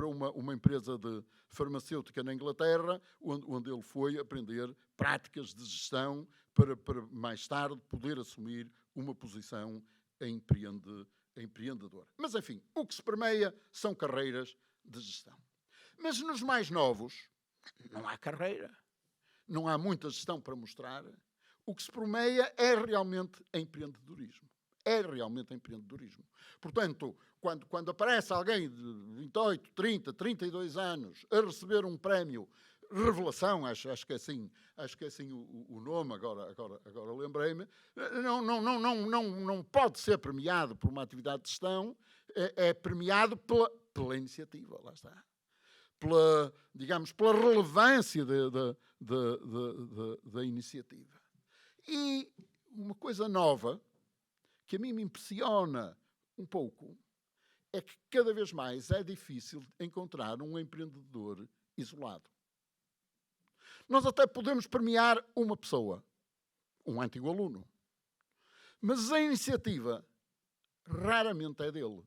uma empresa de farmacêutica na Inglaterra, onde ele foi aprender práticas de gestão para mais tarde poder assumir uma posição empreendedora. Mas, enfim, o que se permeia são carreiras de gestão. Mas nos mais novos, não há carreira, não há muita gestão para mostrar. O que se permeia é realmente empreendedorismo. Portanto, quando aparece alguém de 28, 30, 32 anos a receber um prémio Revelação, acho que é assim o nome, agora lembrei-me, não pode ser premiado por uma atividade de gestão, é premiado pela iniciativa, lá está. Pela relevância da iniciativa. E uma coisa nova, que a mim me impressiona um pouco, é que cada vez mais é difícil encontrar um empreendedor isolado. Nós até podemos premiar uma pessoa, um antigo aluno, mas a iniciativa raramente é dele,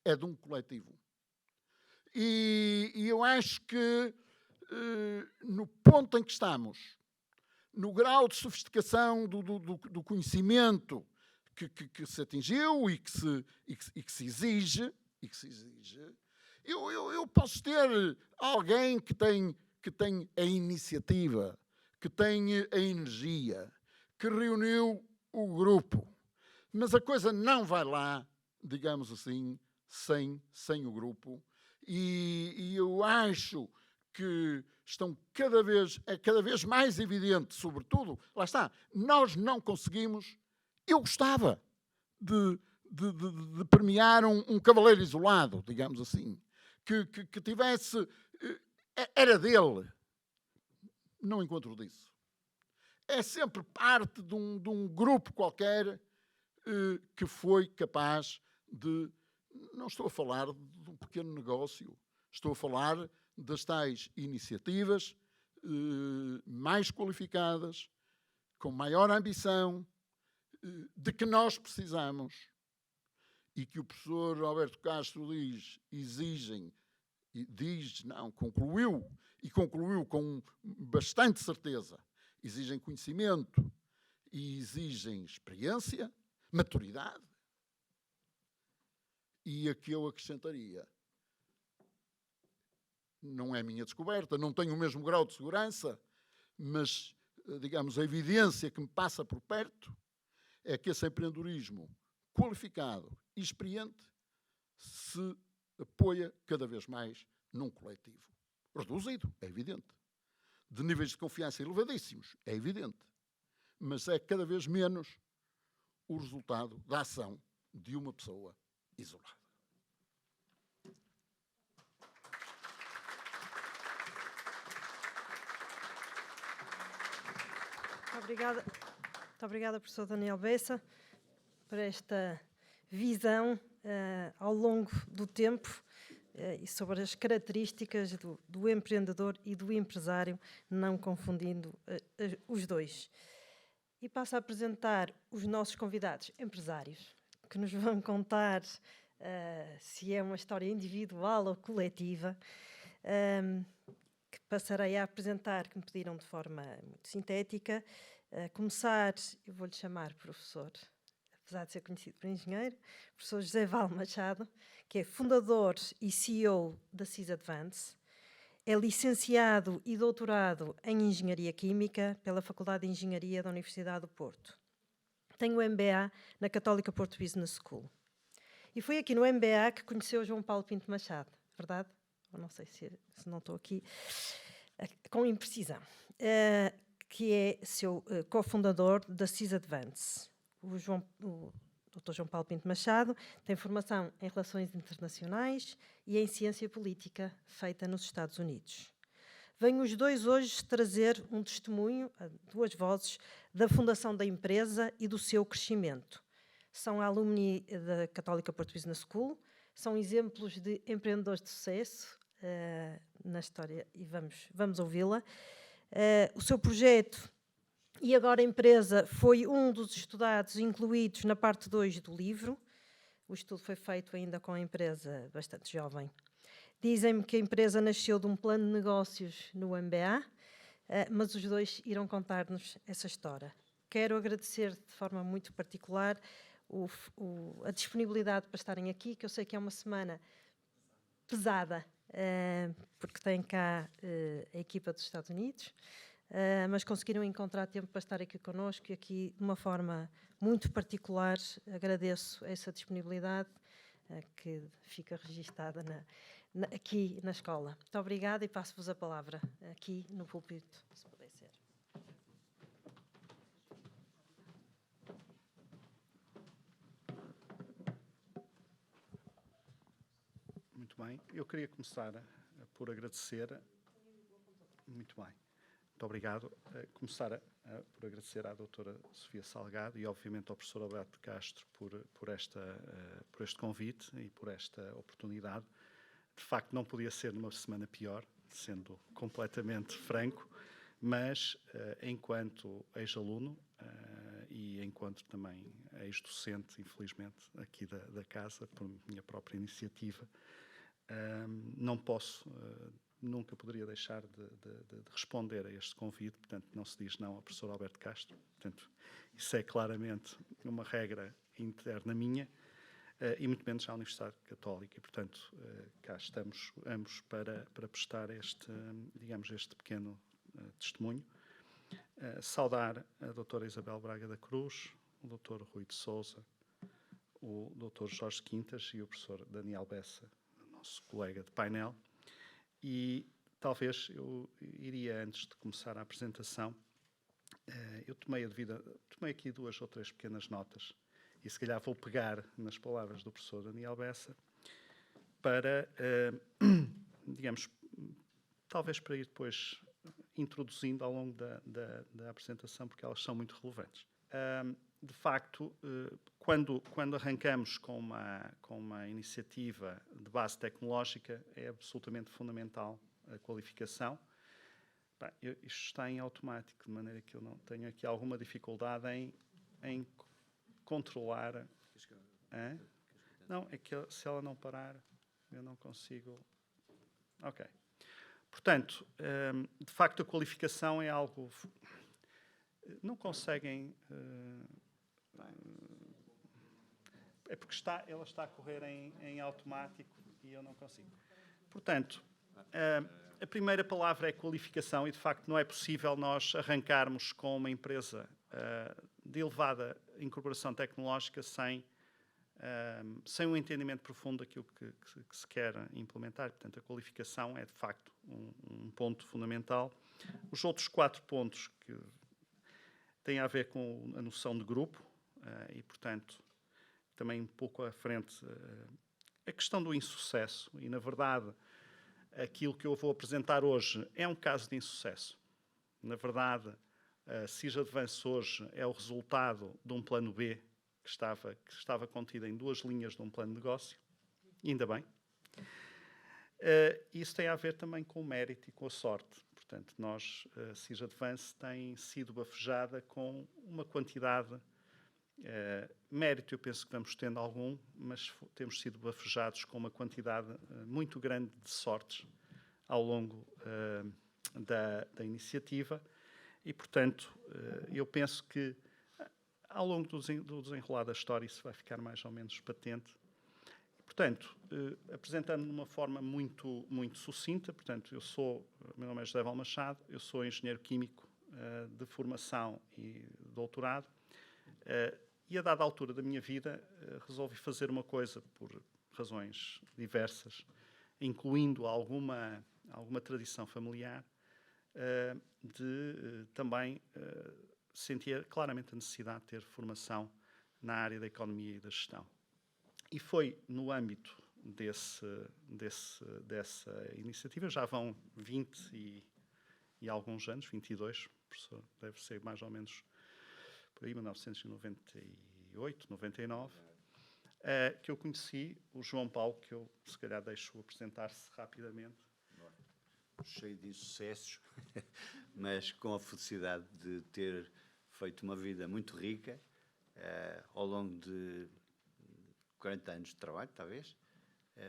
é de um coletivo. E eu acho que no ponto em que estamos, no grau de sofisticação do conhecimento que se atingiu e que se exige, eu posso ter alguém que tem a iniciativa, que tem a energia, que reuniu o grupo, mas a coisa não vai lá, digamos assim, sem o grupo. E eu acho que é cada vez mais evidente, sobretudo, lá está, nós não conseguimos. Eu gostava de premiar um cavaleiro isolado, digamos assim, que tivesse, era dele. Não encontro disso. É sempre parte de um grupo qualquer que foi capaz de. Não estou a falar de um pequeno negócio, estou a falar das tais iniciativas mais qualificadas, com maior ambição, de que nós precisamos e que o professor Alberto Castro concluiu com bastante certeza. Exigem conhecimento e exigem experiência, maturidade. E aqui eu acrescentaria, não é minha descoberta, não tenho o mesmo grau de segurança, mas, digamos, a evidência que me passa por perto é que esse empreendedorismo qualificado e experiente se apoia cada vez mais num coletivo. Reduzido, é evidente. De níveis de confiança elevadíssimos, é evidente. Mas é cada vez menos o resultado da ação de uma pessoa isolada. Muito obrigada, professor Daniel Bessa, por esta visão ao longo do tempo e sobre as características do empreendedor e do empresário, não confundindo os dois. E passo a apresentar os nossos convidados empresários, que nos vão contar se é uma história individual ou coletiva, que passarei a apresentar, que me pediram de forma muito sintética. Começar, eu vou-lhe chamar professor, apesar de ser conhecido por engenheiro, professor José Val Machado, que é fundador e CEO da Sysadvance, é licenciado e doutorado em Engenharia Química pela Faculdade de Engenharia da Universidade do Porto. Tem o MBA na Católica Porto Business School. E foi aqui no MBA que conheceu o João Paulo Pinto Machado, verdade? Eu não sei se não estou aqui com imprecisão. Que é seu cofundador da Sysadvance. O Dr. João Paulo Pinto Machado tem formação em Relações Internacionais e em Ciência Política, feita nos Estados Unidos. Venho os dois hoje trazer um testemunho, duas vozes, da fundação da empresa e do seu crescimento. São alumni da Católica Porto Business School, são exemplos de empreendedores de sucesso na história e vamos ouvi-la. O seu projeto e agora a empresa foi um dos estudados incluídos na parte 2 do livro. O estudo foi feito ainda com a empresa bastante jovem. Dizem-me que a empresa nasceu de um plano de negócios no MBA, mas os dois irão contar-nos essa história. Quero agradecer de forma muito particular a disponibilidade para estarem aqui, que eu sei que é uma semana pesada, porque tem cá a equipa dos Estados Unidos, mas conseguiram encontrar tempo para estar aqui connosco e aqui de uma forma muito particular. Agradeço essa disponibilidade que fica registada aqui na escola. Muito obrigada e passo-vos a palavra aqui no púlpito, se puder ser. Muito bem. Eu queria começar por agradecer. Muito bem. Muito obrigado. Começar por agradecer à doutora Sofia Salgado e, obviamente, ao professor Alberto Castro por este convite e por esta oportunidade. De facto, não podia ser numa semana pior, sendo completamente franco, mas enquanto ex-aluno e enquanto também ex-docente, infelizmente, aqui da casa, por minha própria iniciativa, não posso, nunca poderia deixar de responder a este convite. Portanto, não se diz não ao professor Alberto Castro. Portanto, isso é claramente uma regra interna minha, e muito menos à Universidade Católica. E, portanto, cá estamos ambos para prestar este pequeno testemunho. Saudar a doutora Isabel Braga da Cruz, o doutor Rui de Sousa, o doutor Jorge Quintas e o professor Daniel Bessa, nosso colega de painel. E talvez eu iria, antes de começar a apresentação, eu tomei aqui 2 ou 3 pequenas notas, e se calhar vou pegar nas palavras do professor Daniel Bessa para, talvez para ir depois introduzindo ao longo da apresentação, porque elas são muito relevantes. De facto, quando arrancamos com uma iniciativa de base tecnológica, é absolutamente fundamental a qualificação. Isto está em automático, de maneira que eu não tenho aqui alguma dificuldade em controlar. Não, é que se ela não parar, eu não consigo. Ok. Portanto, de facto, a qualificação é algo. Não conseguem. É porque ela está a correr em automático e eu não consigo. Portanto, a primeira palavra é qualificação, e de facto não é possível nós arrancarmos com uma empresa de elevada incorporação tecnológica sem um entendimento profundo daquilo que se quer implementar. Portanto, a qualificação é de facto um ponto fundamental. Os outros 4 pontos que têm a ver com a noção de grupo e, portanto, também um pouco à frente a questão do insucesso. E, na verdade, aquilo que eu vou apresentar hoje é um caso de insucesso. Na verdade, a Sysadvance hoje é o resultado de um plano B que estava contida em 2 linhas de um plano de negócio, ainda bem. Isso tem a ver também com o mérito e com a sorte. Portanto, a SIS Advance tem sido bafejada com uma quantidade. Mérito, eu penso que vamos tendo algum, mas temos sido bafejados com uma quantidade muito grande de sortes ao longo da iniciativa e, portanto, eu penso que ao longo do desenrolar da história isso vai ficar mais ou menos patente. Portanto, apresentando-me de uma forma muito, muito sucinta, portanto, meu nome é José Val Machado, eu sou engenheiro químico de formação e doutorado, e a dada altura da minha vida resolvi fazer uma coisa por razões diversas, incluindo alguma tradição familiar, também sentia claramente a necessidade de ter formação na área da economia e da gestão. E foi no âmbito dessa iniciativa, já vão 20 e alguns anos, 22, professor, deve ser mais ou menos por aí, 1998, 99, que eu conheci o João Paulo, que eu se calhar deixo apresentar-se rapidamente. Cheio de insucessos, mas com a felicidade de ter feito uma vida muito rica ao longo de 40 anos de trabalho, talvez.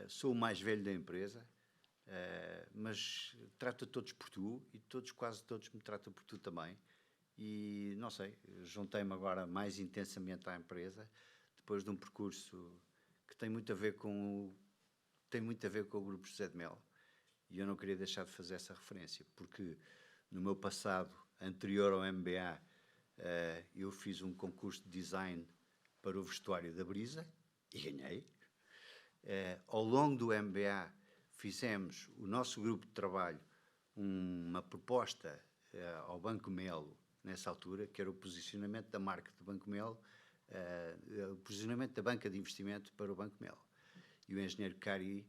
Sou o mais velho da empresa, mas trato a todos por tu e quase todos me tratam por tu também. E, não sei, juntei-me agora mais intensamente à empresa, depois de um percurso que tem muito a ver com o Grupo José de Mel. E eu não queria deixar de fazer essa referência, porque no meu passado anterior ao MBA, eu fiz um concurso de design para o vestuário da Brisa e ganhei. Ao longo do MBA, fizemos o nosso grupo de trabalho uma proposta ao Banco Melo, nessa altura, que era o posicionamento da marca do Banco Melo, o posicionamento da banca de investimento para o Banco Melo. E o engenheiro Cari,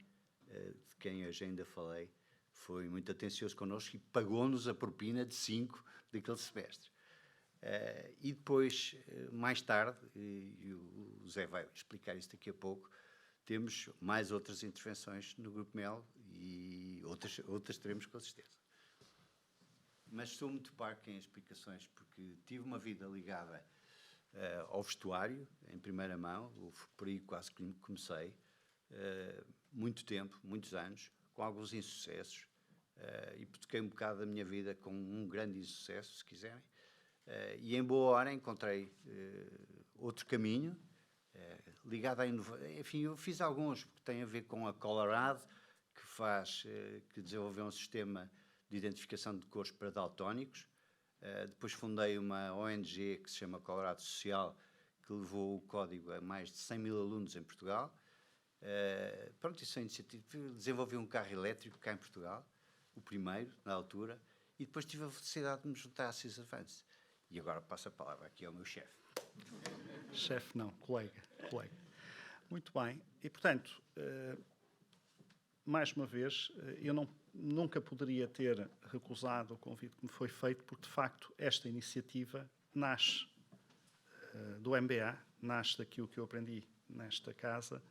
de quem hoje ainda falei, foi muito atencioso connosco e pagou-nos a propina de 5 daquele semestre. E depois, mais tarde, e o Zé vai explicar isso daqui a pouco, temos mais outras intervenções no Grupo Mel e outras teremos com certeza. Mas sou muito parco em explicações porque tive uma vida ligada ao vestuário, em primeira mão, por aí quase que comecei, muito tempo, muitos anos, com alguns insucessos, e toquei um bocado da minha vida com um grande insucesso, se quiserem, e em boa hora encontrei outro caminho, ligado à inovação. Enfim, eu fiz alguns que têm a ver com a Colorado, que desenvolveu um sistema de identificação de cores para daltónicos. Depois fundei uma ONG que se chama Colorado Social, que levou o código a mais de 100 mil alunos em Portugal. Pronto, isso é iniciativa. Desenvolvi um carro elétrico cá em Portugal, o primeiro, na altura, e depois tive a felicidade de me juntar à SIS Advance. E agora passo a palavra aqui ao meu chefe. Chefe não, colega. Muito bem. E, portanto, mais uma vez, eu nunca poderia ter recusado o convite que me foi feito, porque, de facto, esta iniciativa nasce do MBA, nasce daquilo que eu aprendi nesta casa,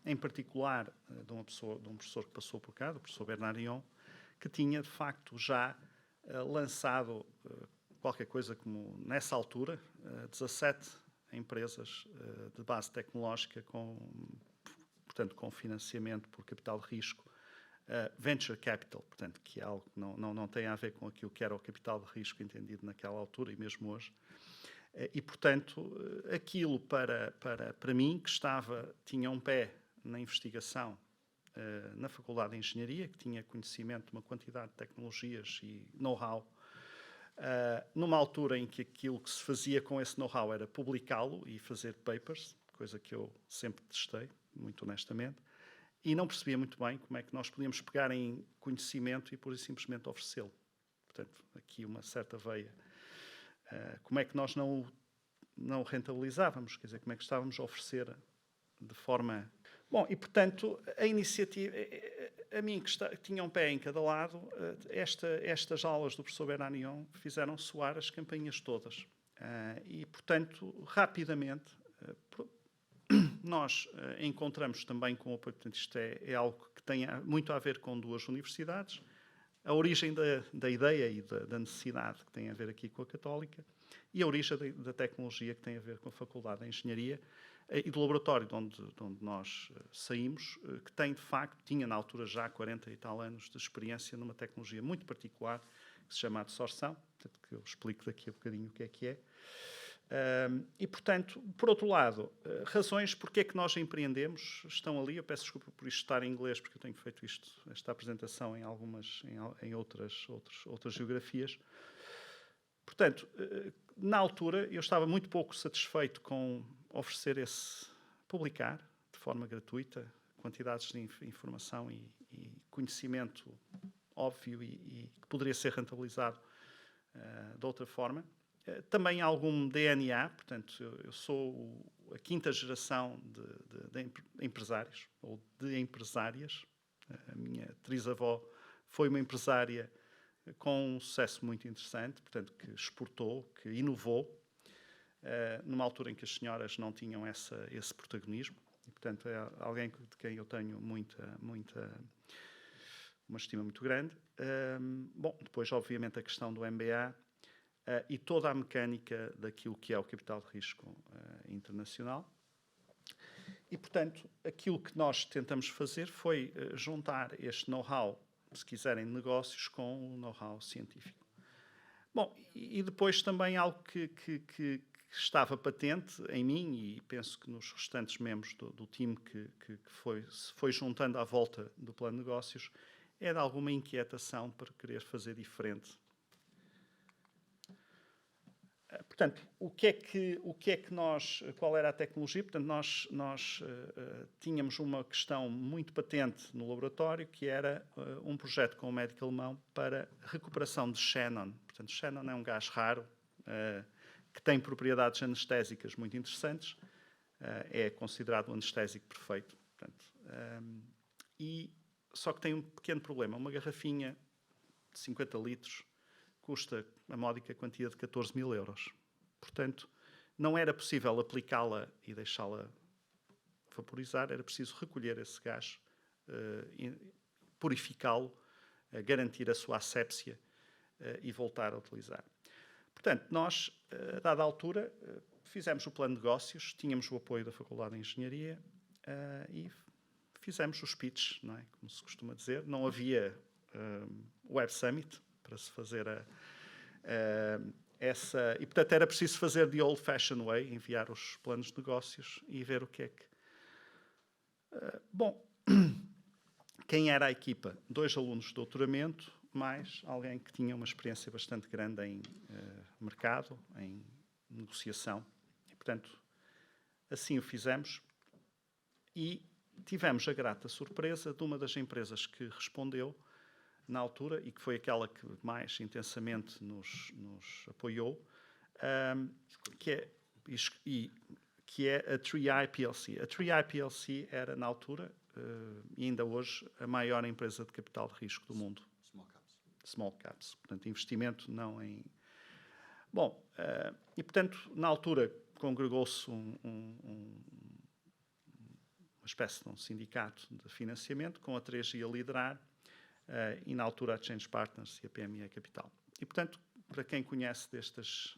em particular de um professor que passou por cá, do professor Bernardion, que tinha, de facto, já lançado qualquer coisa como, nessa altura, 17 empresas de base tecnológica portanto, com financiamento por capital de risco, venture capital, portanto, que é algo que não tem a ver com aquilo que era o capital de risco entendido naquela altura e mesmo hoje. E, portanto, aquilo para mim, que tinha um pé na investigação na Faculdade de Engenharia, que tinha conhecimento de uma quantidade de tecnologias e know-how, numa altura em que aquilo que se fazia com esse know-how era publicá-lo e fazer papers, coisa que eu sempre testei, muito honestamente, e não percebia muito bem como é que nós podíamos pegar em conhecimento e, pura e simplesmente, oferecê-lo. Portanto, aqui uma certa veia. Como é que nós não o rentabilizávamos? Quer dizer, como é que estávamos a oferecer de forma... Bom, e, portanto, a iniciativa... A mim, que tinha um pé em cada lado, estas aulas do professor Bernardion fizeram soar as campainhas todas. E, portanto, rapidamente, nós encontramos também com o apoio, portanto, isto é algo que tem muito a ver com duas universidades, a origem da ideia e da necessidade que tem a ver aqui com a Católica e a origem da tecnologia que tem a ver com a Faculdade de Engenharia e do laboratório de onde nós saímos, que tem, de facto, tinha na altura já 40 e tal anos de experiência numa tecnologia muito particular, que se chama adsorção, portanto, que eu explico daqui a bocadinho o que é. E, portanto, por outro lado, razões porque é que nós empreendemos estão ali. Eu peço desculpa por isto estar em inglês, porque eu tenho feito esta apresentação em outras geografias. Portanto, na altura, eu estava muito pouco satisfeito com oferecer publicar de forma gratuita quantidades de informação e conhecimento óbvio e que poderia ser rentabilizado de outra forma. Também algum DNA, portanto, eu sou a quinta geração de empresários, ou de empresárias. A minha trisavó foi uma empresária com um sucesso muito interessante, portanto, que exportou, que inovou, numa altura em que as senhoras não tinham esse protagonismo. E, portanto, é alguém de quem eu tenho uma estima muito grande. Bom, depois, obviamente, a questão do MBA e toda a mecânica daquilo que é o capital de risco internacional. E, portanto, aquilo que nós tentamos fazer foi juntar este know-how, se quiserem, de negócios com o know-how científico. Bom, e depois também algo que estava patente em mim e penso que nos restantes membros do time que se foi juntando à volta do plano de negócios, era alguma inquietação para querer fazer diferente. Portanto, qual era a tecnologia? Portanto, nós tínhamos uma questão muito patente no laboratório, que era um projeto com o médico alemão para recuperação de xenon. Portanto, xenon é um gás raro, que tem propriedades anestésicas muito interessantes, é considerado um anestésico perfeito. Portanto, só que tem um pequeno problema. Uma garrafinha de 50 litros custa a módica quantia de 14.000 euros. Portanto, não era possível aplicá-la e deixá-la vaporizar, era preciso recolher esse gás, purificá-lo, garantir a sua assépsia e voltar a utilizar. Portanto, nós, a dada altura, fizemos o plano de negócios, tínhamos o apoio da Faculdade de Engenharia e fizemos os pitches, não é? Como se costuma dizer. Não havia Web Summit para se fazer essa... E, portanto, era preciso fazer the old-fashioned way, enviar os planos de negócios e ver o que é que... Bom, quem era a equipa? 2 alunos de doutoramento, mais alguém que tinha uma experiência bastante grande em mercado, em negociação. E, portanto, assim o fizemos e tivemos a grata surpresa de uma das empresas que respondeu na altura e que foi aquela que mais intensamente nos apoiou, que é a 3i PLC. A 3i PLC era, na altura, e ainda hoje, a maior empresa de capital de risco do mundo. Small caps. Portanto, investimento não em... Bom, e, portanto, na altura, congregou-se uma espécie de um sindicato de financiamento, com a 3i a liderar, e na altura a Change Partners e a PME Capital. E, portanto, para quem conhece destes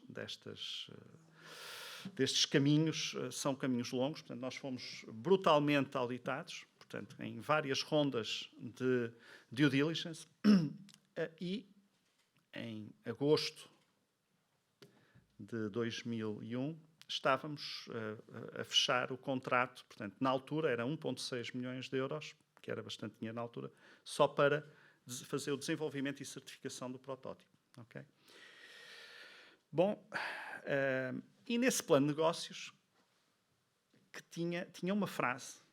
caminhos, são caminhos longos. Portanto, nós fomos brutalmente auditados, portanto, em várias rondas de due diligence, e em agosto de 2001 estávamos a fechar o contrato. Portanto, na altura era 1,6 milhões de euros, que era bastante dinheiro na altura, só para fazer o desenvolvimento e certificação do protótipo. Okay? Bom, e nesse plano de negócios que tinha uma frase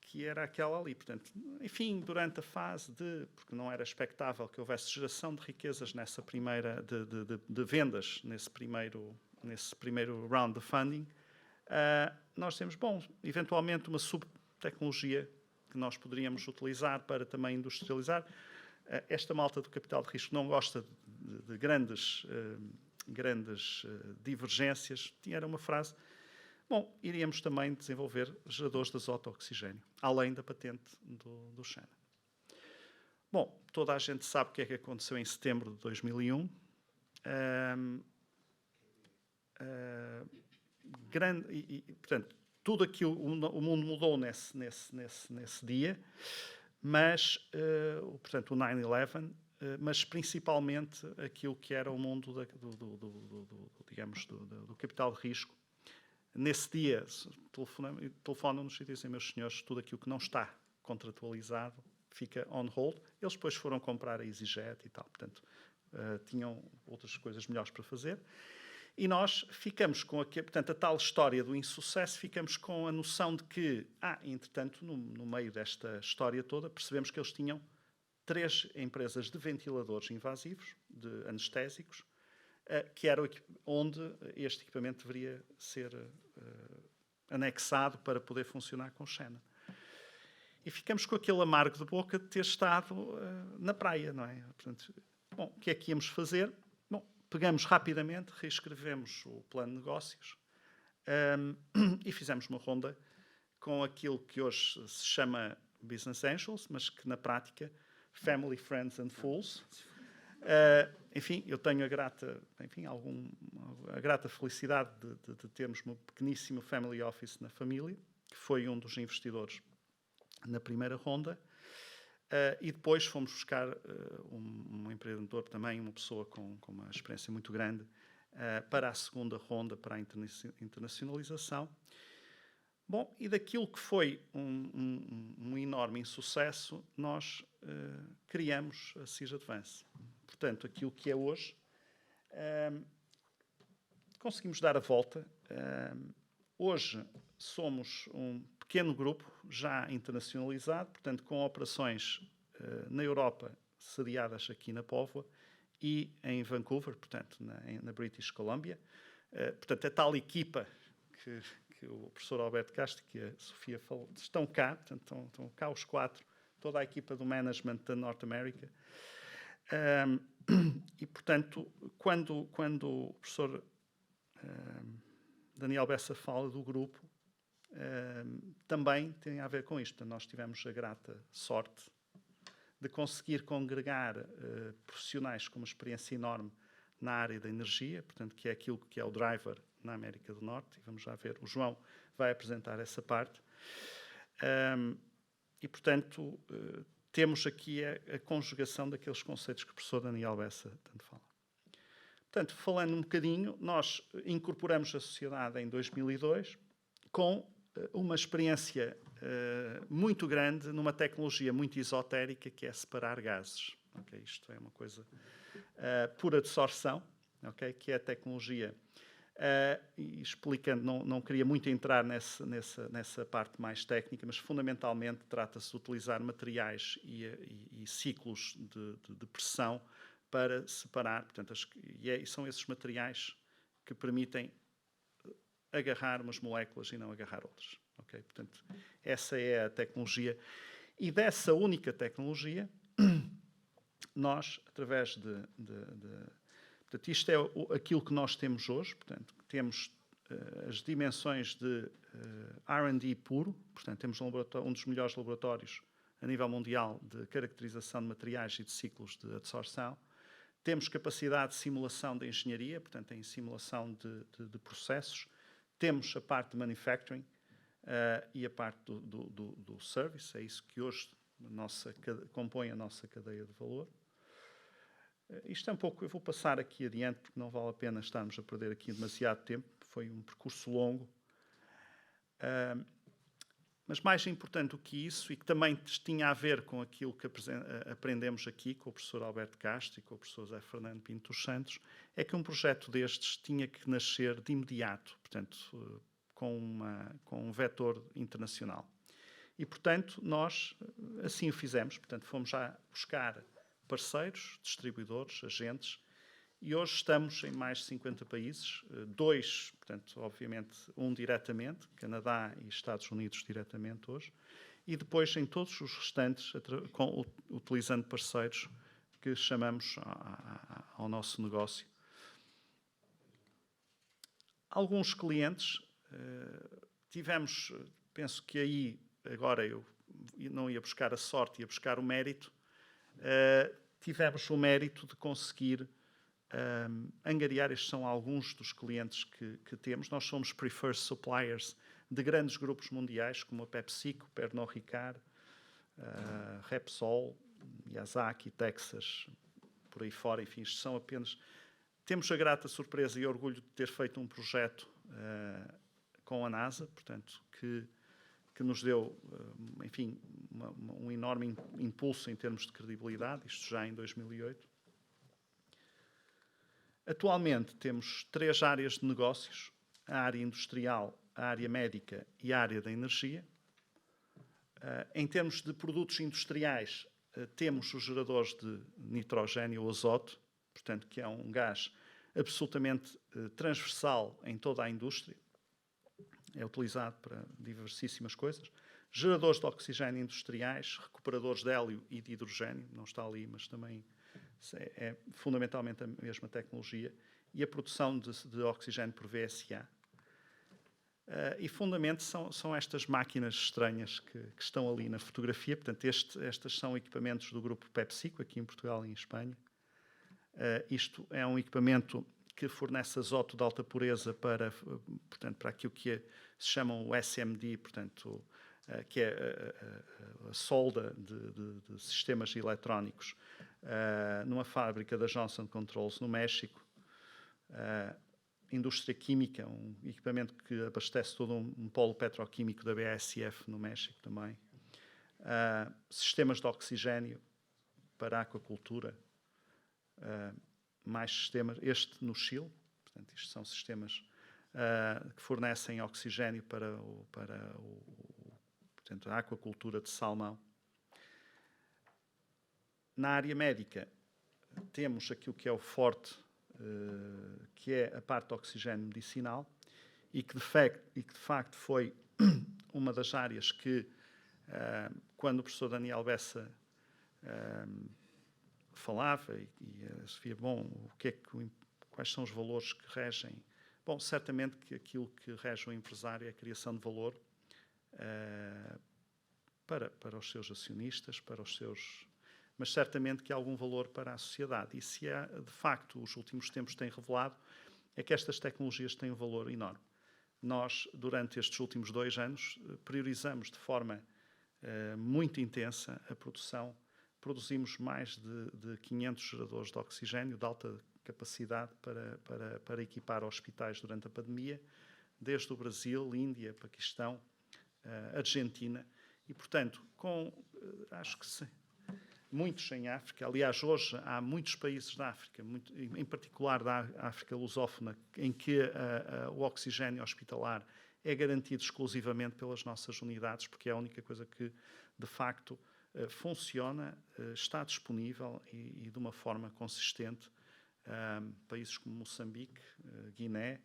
que era aquela ali. Portanto, enfim, durante a fase porque não era expectável que houvesse geração de riquezas nessa primeira, de vendas nesse primeiro round de funding, nós temos, eventualmente uma subtecnologia que nós poderíamos utilizar para também industrializar. Esta malta do capital de risco não gosta de grandes grandes divergências, era uma frase: bom, iríamos também desenvolver geradores de azoto oxigênio, além da patente do Shannon. Bom, toda a gente sabe o que é que aconteceu em setembro de 2001. Portanto, tudo aquilo, o mundo mudou nesse dia, mas, portanto, o 9/11, mas principalmente aquilo que era o mundo digamos, do capital de risco. Nesse dia, telefonam-nos e dizem: meus senhores, tudo aquilo que não está contratualizado fica on hold. Eles depois foram comprar a EasyJet e tal, portanto, tinham outras coisas melhores para fazer. E nós ficamos com portanto, a tal história do insucesso, ficamos com a noção de que, entretanto, no meio desta história toda, percebemos que eles tinham 3 empresas de ventiladores invasivos, de anestésicos, que era onde este equipamento deveria ser anexado para poder funcionar com Shannon. E ficamos com aquele amargo de boca de ter estado na praia, não é? Portanto, bom, o que é que íamos fazer? Bom, pegamos rapidamente, reescrevemos o plano de negócios e fizemos uma ronda com aquilo que hoje se chama Business Angels, mas que na prática, Family, Friends and Fools. Enfim, eu tenho a grata felicidade de termos um pequeníssimo family office na família, que foi um dos investidores na primeira ronda, e depois fomos buscar um empreendedor também, uma pessoa com uma experiência muito grande, para a segunda ronda, para a internacionalização. Bom, e daquilo que foi um enorme insucesso, nós criamos a SIS Advance. Portanto, aquilo que é hoje, conseguimos dar a volta. Hoje somos um pequeno grupo, já internacionalizado, portanto, com operações na Europa, sediadas aqui na Póvoa, e em Vancouver, portanto, na British Columbia. Portanto, a tal equipa que o professor Alberto Castro e a Sofia falou, estão cá, portanto, estão cá os 4, toda a equipa do management da North America. E, portanto, quando o professor Daniel Bessa fala do grupo, também tem a ver com isto. Portanto, nós tivemos a grata sorte de conseguir congregar profissionais com uma experiência enorme na área da energia, portanto, que é aquilo que é o driver na América do Norte, e vamos já ver, o João vai apresentar essa parte. E, portanto, temos aqui a conjugação daqueles conceitos que o professor Daniel Bessa tanto fala. Portanto, falando um bocadinho, nós incorporamos a sociedade em 2002 com uma experiência muito grande numa tecnologia muito esotérica, que é separar gases. Okay? Isto é uma coisa por adsorção, okay? Que é a tecnologia. E explicando, não queria muito entrar nessa parte mais técnica, mas fundamentalmente trata-se de utilizar materiais e ciclos de pressão para separar, portanto, e são esses materiais que permitem agarrar umas moléculas e não agarrar outras. Okay? Portanto, essa é a tecnologia. E dessa única tecnologia, nós, através portanto, isto é aquilo que nós temos hoje, portanto, temos as dimensões de R&D puro, portanto, temos um dos melhores laboratórios a nível mundial de caracterização de materiais e de ciclos de adsorção. Temos capacidade de simulação de engenharia, portanto, em simulação de processos. Temos a parte de manufacturing e a parte do service, é isso que hoje compõe a nossa cadeia de valor. Isto é um pouco, eu vou passar aqui adiante, porque não vale a pena estarmos a perder aqui demasiado tempo, foi um percurso longo. Mas mais importante do que isso, e que também tinha a ver com aquilo que aprendemos aqui com o professor Alberto Castro e com o professor José Fernando Pinto dos Santos, é que um projeto destes tinha que nascer de imediato, portanto, com um vetor internacional. E, portanto, nós assim o fizemos, portanto, fomos já buscar parceiros, distribuidores, agentes, e hoje estamos em mais de 50 países, 2, portanto, obviamente, um diretamente, Canadá e Estados Unidos diretamente hoje, e depois em todos os restantes, utilizando parceiros que chamamos ao nosso negócio. Alguns clientes, tivemos, penso que aí, agora eu não ia buscar a sorte, ia buscar o mérito, tivemos o mérito de conseguir angariar. Estes são alguns dos clientes que temos. Nós somos preferred suppliers de grandes grupos mundiais, como a PepsiCo, Pernod Ricard, Repsol, Yazaki, Texas, por aí fora. Enfim, isto são apenas... Temos a grata surpresa e orgulho de ter feito um projeto com a NASA, portanto, que nos deu, enfim, um enorme impulso em termos de credibilidade, isto já em 2008. Atualmente temos 3 áreas de negócios: a área industrial, a área médica e a área da energia. Em termos de produtos industriais, temos os geradores de nitrogênio ou azoto, portanto, que é um gás absolutamente transversal em toda a indústria. É utilizado para diversíssimas coisas. Geradores de oxigênio industriais, recuperadores de hélio e de hidrogênio, não está ali, mas também é fundamentalmente a mesma tecnologia, e a produção de oxigênio por VSA. E fundamentalmente são estas máquinas estranhas que estão ali na fotografia. Portanto, estes são equipamentos do grupo PepsiCo, aqui em Portugal e em Espanha. Isto é um equipamento que fornece azoto de alta pureza para aquilo que se chama o SMD, portanto, que é a solda de sistemas eletrónicos, numa fábrica da Johnson Controls no México. Indústria química, um equipamento que abastece todo um polo petroquímico da BASF no México também. Sistemas de oxigênio para a aquacultura. Mais sistemas, este no Chile, portanto, isto são sistemas que fornecem oxigênio para portanto, a aquacultura de salmão. Na área médica, temos aquilo que é o forte, que é a parte de oxigênio medicinal, e que de facto foi uma das áreas que, quando o professor Daniel Bessa falava, e a Sofia, quais são os valores que regem? Bom, certamente que aquilo que rege o empresário é a criação de valor para os seus acionistas, mas certamente que há algum valor para a sociedade. E se de facto os últimos tempos têm revelado, é que estas tecnologias têm um valor enorme. Nós, durante estes últimos 2 anos, priorizamos de forma muito intensa a produção. Produzimos mais de 500 geradores de oxigênio de alta capacidade para equipar hospitais durante a pandemia, desde o Brasil, Índia, Paquistão, Argentina, e, portanto, acho que muitos em África. Aliás, hoje há muitos países da África, em particular da África lusófona, em que o oxigênio hospitalar é garantido exclusivamente pelas nossas unidades, porque é a única coisa que, de facto, funciona, está disponível e de uma forma consistente. Países como Moçambique, Guiné,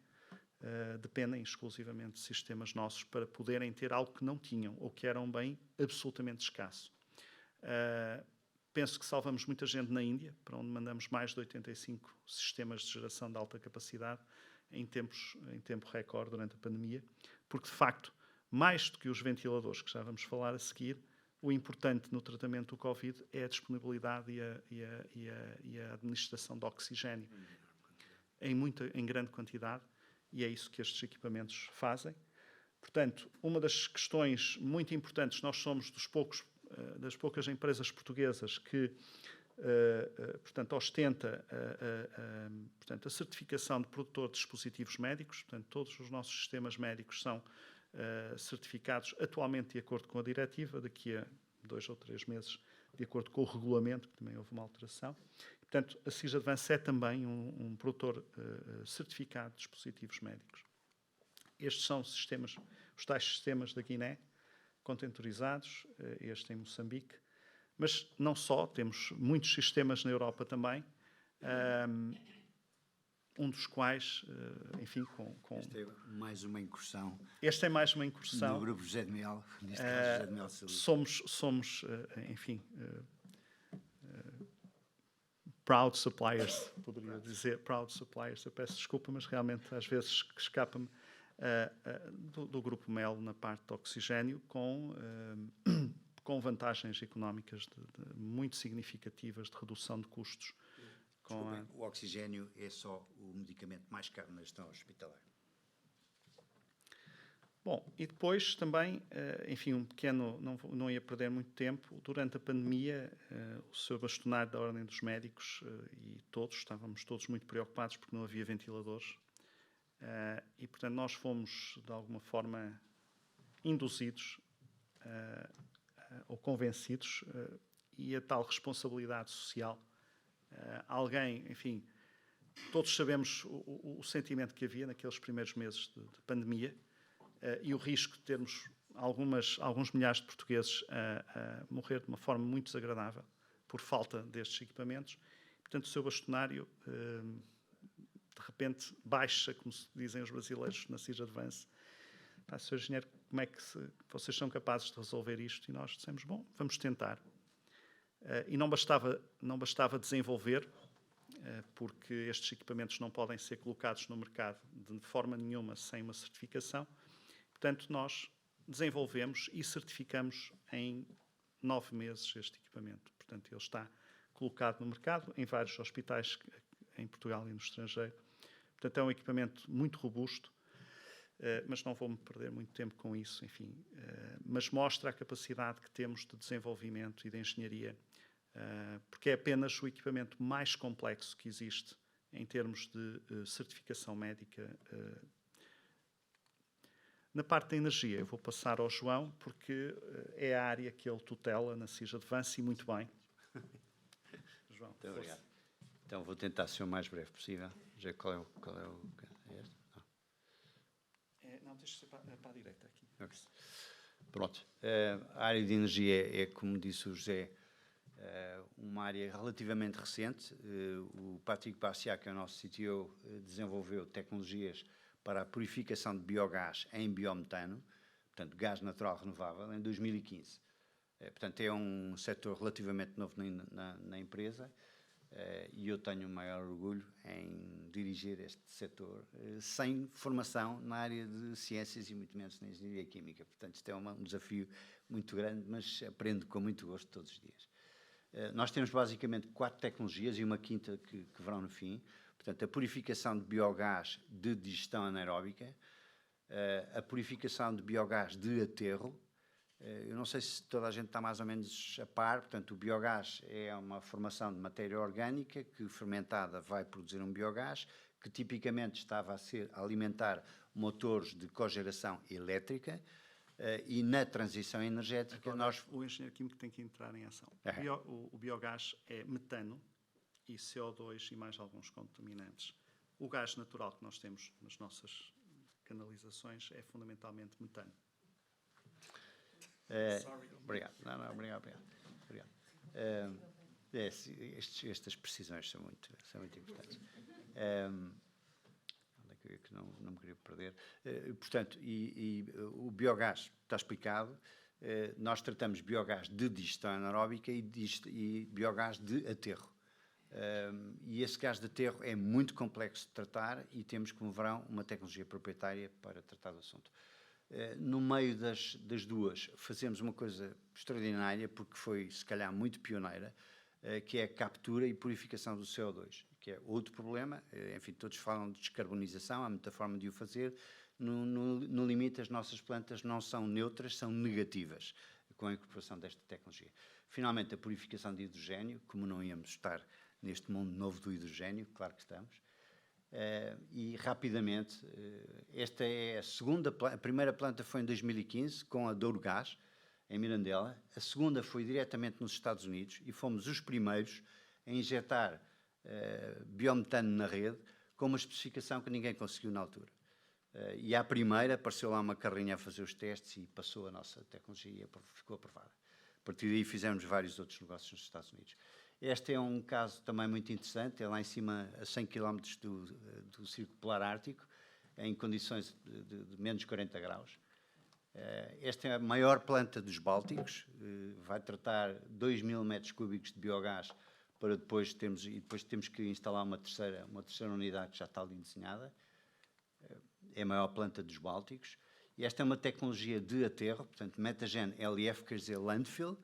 dependem exclusivamente de sistemas nossos para poderem ter algo que não tinham ou que era um bem absolutamente escasso. Penso que salvamos muita gente na Índia, para onde mandamos mais de 85 sistemas de geração de alta capacidade em tempo recorde durante a pandemia, porque, de facto, mais do que os ventiladores, que já vamos falar a seguir, o importante no tratamento do Covid é a disponibilidade e a administração de oxigênio em grande quantidade, e é isso que estes equipamentos fazem. Portanto, uma das questões muito importantes, nós somos das poucas empresas portuguesas que portanto, ostenta a certificação de produtor de dispositivos médicos. Portanto, todos os nossos sistemas médicos são certificados atualmente de acordo com a diretiva, daqui a 2 ou 3 meses de acordo com o regulamento, que também houve uma alteração. Portanto, a CIS Advance é também um produtor certificado de dispositivos médicos. Estes são os tais sistemas da Guiné, contentorizados, este em Moçambique, mas não só, temos muitos sistemas na Europa também, um dos quais, enfim, Este é mais uma incursão. Este é mais uma incursão. No grupo José de Mel, neste caso José de Mel Silva. Somos, enfim, proud suppliers, poderia dizer, proud suppliers, eu peço desculpa, mas realmente às vezes escapa-me, do Grupo Mel na parte do oxigênio, com vantagens económicas muito significativas de redução de custos. Desculpem, o oxigênio é só o medicamento mais caro na gestão hospitalar. Bom, e depois também, enfim, não ia perder muito tempo, durante a pandemia, o Sr. Bastonário da Ordem dos Médicos e estávamos todos muito preocupados porque não havia ventiladores e, portanto, nós fomos, de alguma forma, induzidos ou convencidos e a tal responsabilidade social. Alguém, enfim, todos sabemos o sentimento que havia naqueles primeiros meses de pandemia, e o risco de termos alguns milhares de portugueses a morrer de uma forma muito desagradável por falta destes equipamentos. Portanto, o Sr. Bastonário, de repente, baixa, como se dizem os brasileiros, na CIS Advance. Sr. Engenheiro, como é que vocês são capazes de resolver isto? E nós dissemos, bom, vamos tentar. E não bastava desenvolver, porque estes equipamentos não podem ser colocados no mercado de forma nenhuma sem uma certificação. Portanto, nós desenvolvemos e certificamos em 9 meses este equipamento. Portanto, ele está colocado no mercado em vários hospitais em Portugal e no estrangeiro. Portanto, é um equipamento muito robusto, mas não vou-me perder muito tempo com isso, enfim. Mas mostra a capacidade que temos de desenvolvimento e de engenharia, porque é apenas o equipamento mais complexo que existe em termos de certificação médica. Na parte da energia, eu vou passar ao João, porque é a área que ele tutela na CIS Advance e muito bem. João, muito obrigado. Então, vou tentar ser o mais breve possível. Já qual é o este? Não, deixa de ser para a direita aqui. Okay. Pronto. A área de energia é, como disse o José, uma área relativamente recente. O Patrick Barcia, que é o nosso CTO, desenvolveu tecnologias para a purificação de biogás em biometano, portanto, gás natural renovável, em 2015. Portanto, é um setor relativamente novo na empresa e eu tenho o maior orgulho em dirigir este setor sem formação na área de ciências e muito menos na engenharia química. Portanto, isto é um desafio muito grande, mas aprendo com muito gosto todos os dias. Nós temos basicamente 4 tecnologias e uma quinta que verão no fim. Portanto, a purificação de biogás de digestão anaeróbica, a purificação de biogás de aterro. Eu não sei se toda a gente está mais ou menos a par. Portanto, o biogás é uma formação de matéria orgânica que, fermentada, vai produzir um biogás que tipicamente estava a alimentar motores de cogeração elétrica e na transição energética agora, o engenheiro químico tem que entrar em ação. O biogás é metano e CO2 e mais alguns contaminantes. O gás natural que nós temos nas nossas canalizações é fundamentalmente metano. Obrigado. Não, obrigado. Estas precisões são muito importantes. Onde é que eu não me queria perder? Portanto, o biogás está explicado. Nós tratamos biogás de digestão anaeróbica e biogás de aterro. E esse gás de aterro é muito complexo de tratar e temos, como verão, uma tecnologia proprietária para tratar do assunto. No meio das duas, fazemos uma coisa extraordinária, porque foi, se calhar, muito pioneira, que é a captura e purificação do CO2, que é outro problema. Enfim, todos falam de descarbonização, há muita forma de o fazer. No limite, as nossas plantas não são neutras, são negativas, com a incorporação desta tecnologia. Finalmente, a purificação de hidrogênio, como não íamos estar neste mundo novo do hidrogênio, claro que estamos. E rapidamente, esta é a primeira planta foi em 2015, com a Douro Gás, em Mirandela. A segunda foi diretamente nos Estados Unidos e fomos os primeiros a injetar biometano na rede, com uma especificação que ninguém conseguiu na altura. E à primeira apareceu lá uma carrinha a fazer os testes e passou a nossa tecnologia, ficou aprovada. A partir daí fizemos vários outros negócios nos Estados Unidos. Este é um caso também muito interessante, é lá em cima, a 100 km do Círculo Polar Ártico, em condições de menos 40 graus. Esta é a maior planta dos Bálticos, vai tratar 2.000 metros cúbicos de biogás para depois temos que instalar uma terceira unidade que já está ali desenhada. É a maior planta dos Bálticos. E esta é uma tecnologia de aterro, portanto, Metagen LF, quer dizer landfill.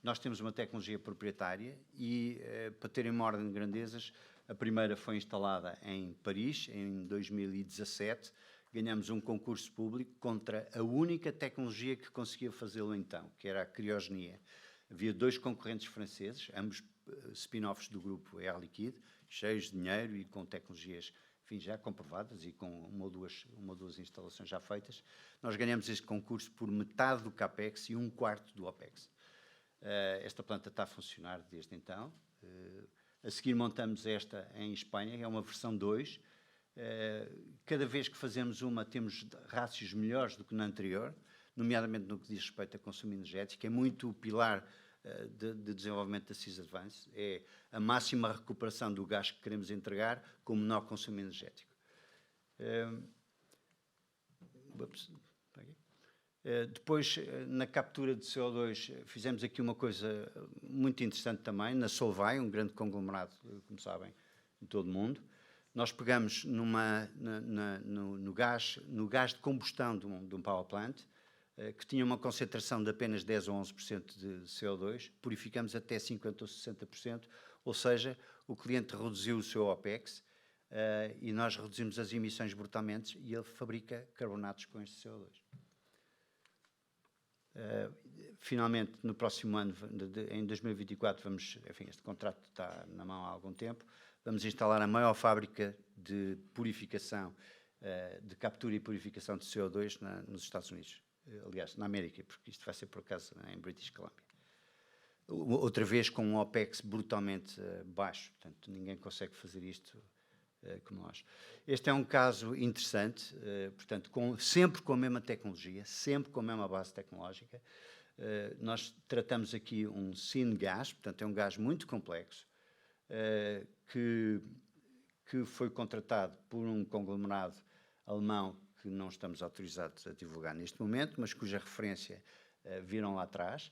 Nós temos uma tecnologia proprietária e, para terem uma ordem de grandezas, a primeira foi instalada em Paris, em 2017. Ganhamos um concurso público contra a única tecnologia que conseguia fazê-lo então, que era a criogenia. Havia 2 concorrentes franceses, ambos spin-offs do grupo Air Liquide, cheios de dinheiro e com tecnologias, enfim, já comprovadas e com uma ou duas instalações já feitas. Nós ganhamos este concurso por metade do CAPEX e 1/4 do OPEX. Esta planta está a funcionar desde então. A seguir montamos esta em Espanha, é uma versão 2. Cada vez que fazemos uma, temos rácios melhores do que na anterior, nomeadamente no que diz respeito a consumo energético. É muito o pilar de desenvolvimento da Sysavance, é a máxima recuperação do gás que queremos entregar com o menor consumo energético. Depois, na captura de CO2, fizemos aqui uma coisa muito interessante também, na Solvay, um grande conglomerado, como sabem, em todo o mundo. Nós pegamos no gás de combustão de um power plant, que tinha uma concentração de apenas 10 ou 11% de CO2, purificamos até 50% ou 60%, ou seja, o cliente reduziu o seu OPEX e nós reduzimos as emissões brutalmente e ele fabrica carbonatos com este CO2. Finalmente, no próximo ano, em 2024, enfim, este contrato está na mão há algum tempo, vamos instalar a maior fábrica de purificação, de captura e purificação de CO2 nos Estados Unidos. Aliás, na América, porque isto vai ser por acaso em British Columbia. Outra vez com um OPEX brutalmente baixo, portanto, ninguém consegue fazer isto como nós. Este é um caso interessante, portanto, sempre com a mesma tecnologia, sempre com a mesma base tecnológica. Nós tratamos aqui um syngas, portanto, é um gás muito complexo, que foi contratado por um conglomerado alemão que não estamos autorizados a divulgar neste momento, mas cuja referência viram lá atrás.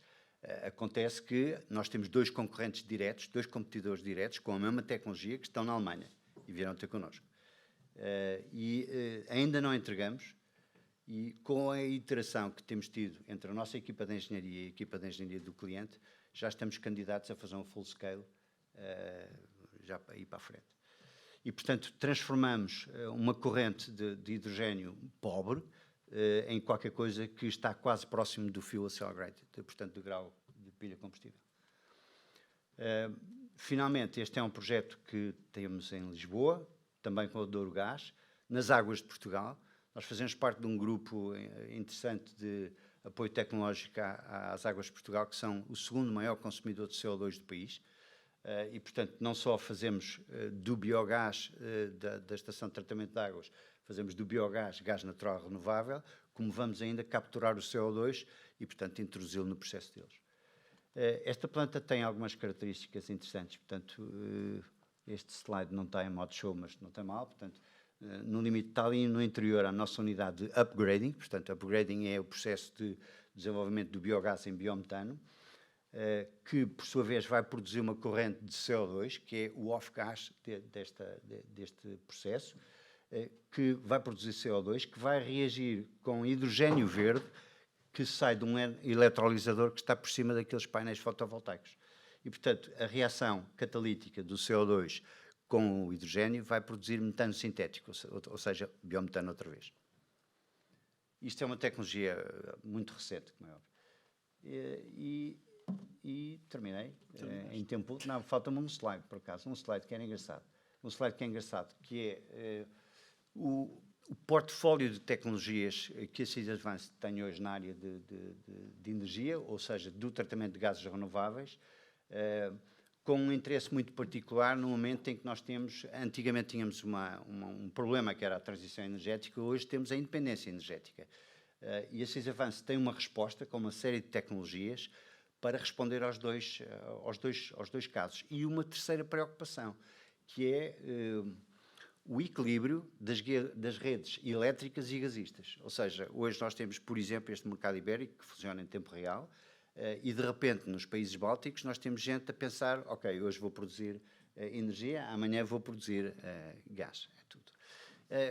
Acontece que nós temos 2 concorrentes diretos, 2 competidores diretos com a mesma tecnologia que estão na Alemanha e vieram ter connosco. Ainda não entregamos e com a iteração que temos tido entre a nossa equipa de engenharia e a equipa de engenharia do cliente, já estamos candidatos a fazer um full scale já para ir para a frente. E, portanto, transformamos uma corrente de hidrogénio pobre em qualquer coisa que está quase próximo do fuel cell grade, portanto, do grau de pilha combustível. Finalmente, este é um projeto que temos em Lisboa, também com o Douro Gás, nas águas de Portugal. Nós fazemos parte de um grupo interessante de apoio tecnológico às águas de Portugal, que são o 2º maior consumidor de CO2 do país. E, portanto, não só fazemos do biogás da estação de tratamento de águas, fazemos do biogás gás natural renovável, como vamos ainda capturar o CO2 e, portanto, introduzi-lo no processo deles. Esta planta tem algumas características interessantes, portanto, este slide não está em modo show, mas não tem mal, portanto, no limite está ali no interior a nossa unidade de upgrading, portanto, upgrading é o processo de desenvolvimento do biogás em biometano, que, por sua vez, vai produzir uma corrente de CO2, que é o off-gas deste processo, que vai produzir CO2, que vai reagir com hidrogénio verde, que sai de um eletrolisador que está por cima daqueles painéis fotovoltaicos. E, portanto, a reação catalítica do CO2 com o hidrogénio vai produzir metano sintético, ou seja, biometano outra vez. Isto é uma tecnologia muito recente, como é óbvio. E terminei em tempo. Não, falta-me um slide, por acaso, um slide que era engraçado. Um slide que é engraçado, que é o portfólio de tecnologias que a Sysavance tem hoje na área de energia, ou seja, do tratamento de gases renováveis, com um interesse muito particular no momento em que nós antigamente tínhamos um problema que era a transição energética, hoje temos a independência energética. E a Sysavance tem uma resposta com uma série de tecnologias para responder aos dois casos. E uma terceira preocupação, que é o equilíbrio das redes elétricas e gasistas. Ou seja, hoje nós temos, por exemplo, este mercado ibérico que funciona em tempo real, E de repente, nos países bálticos, nós temos gente a pensar, ok, hoje vou produzir energia, amanhã vou produzir gás. É tudo.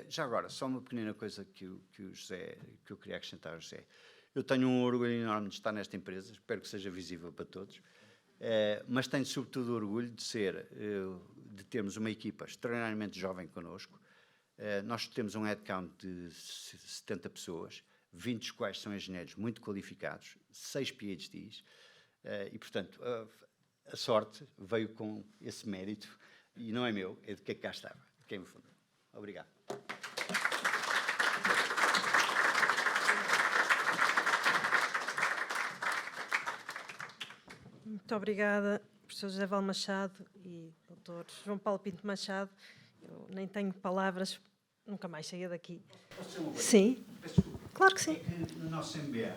Já agora, só uma pequenina coisa que eu queria acrescentar ao José. Eu tenho um orgulho enorme de estar nesta empresa, espero que seja visível para todos, mas tenho sobretudo orgulho de termos uma equipa extraordinariamente jovem connosco. Nós temos um headcount de 70 pessoas, 20 dos quais são engenheiros muito qualificados, 6 PhDs, e portanto a sorte veio com esse mérito, e não é meu, é de quem cá estava, de quem me fundou. Obrigado. Muito obrigada, professor José Val Machado e doutor João Paulo Pinto Machado. Eu nem tenho palavras, nunca mais saía daqui. Sim, claro que sim. É que no nosso MBA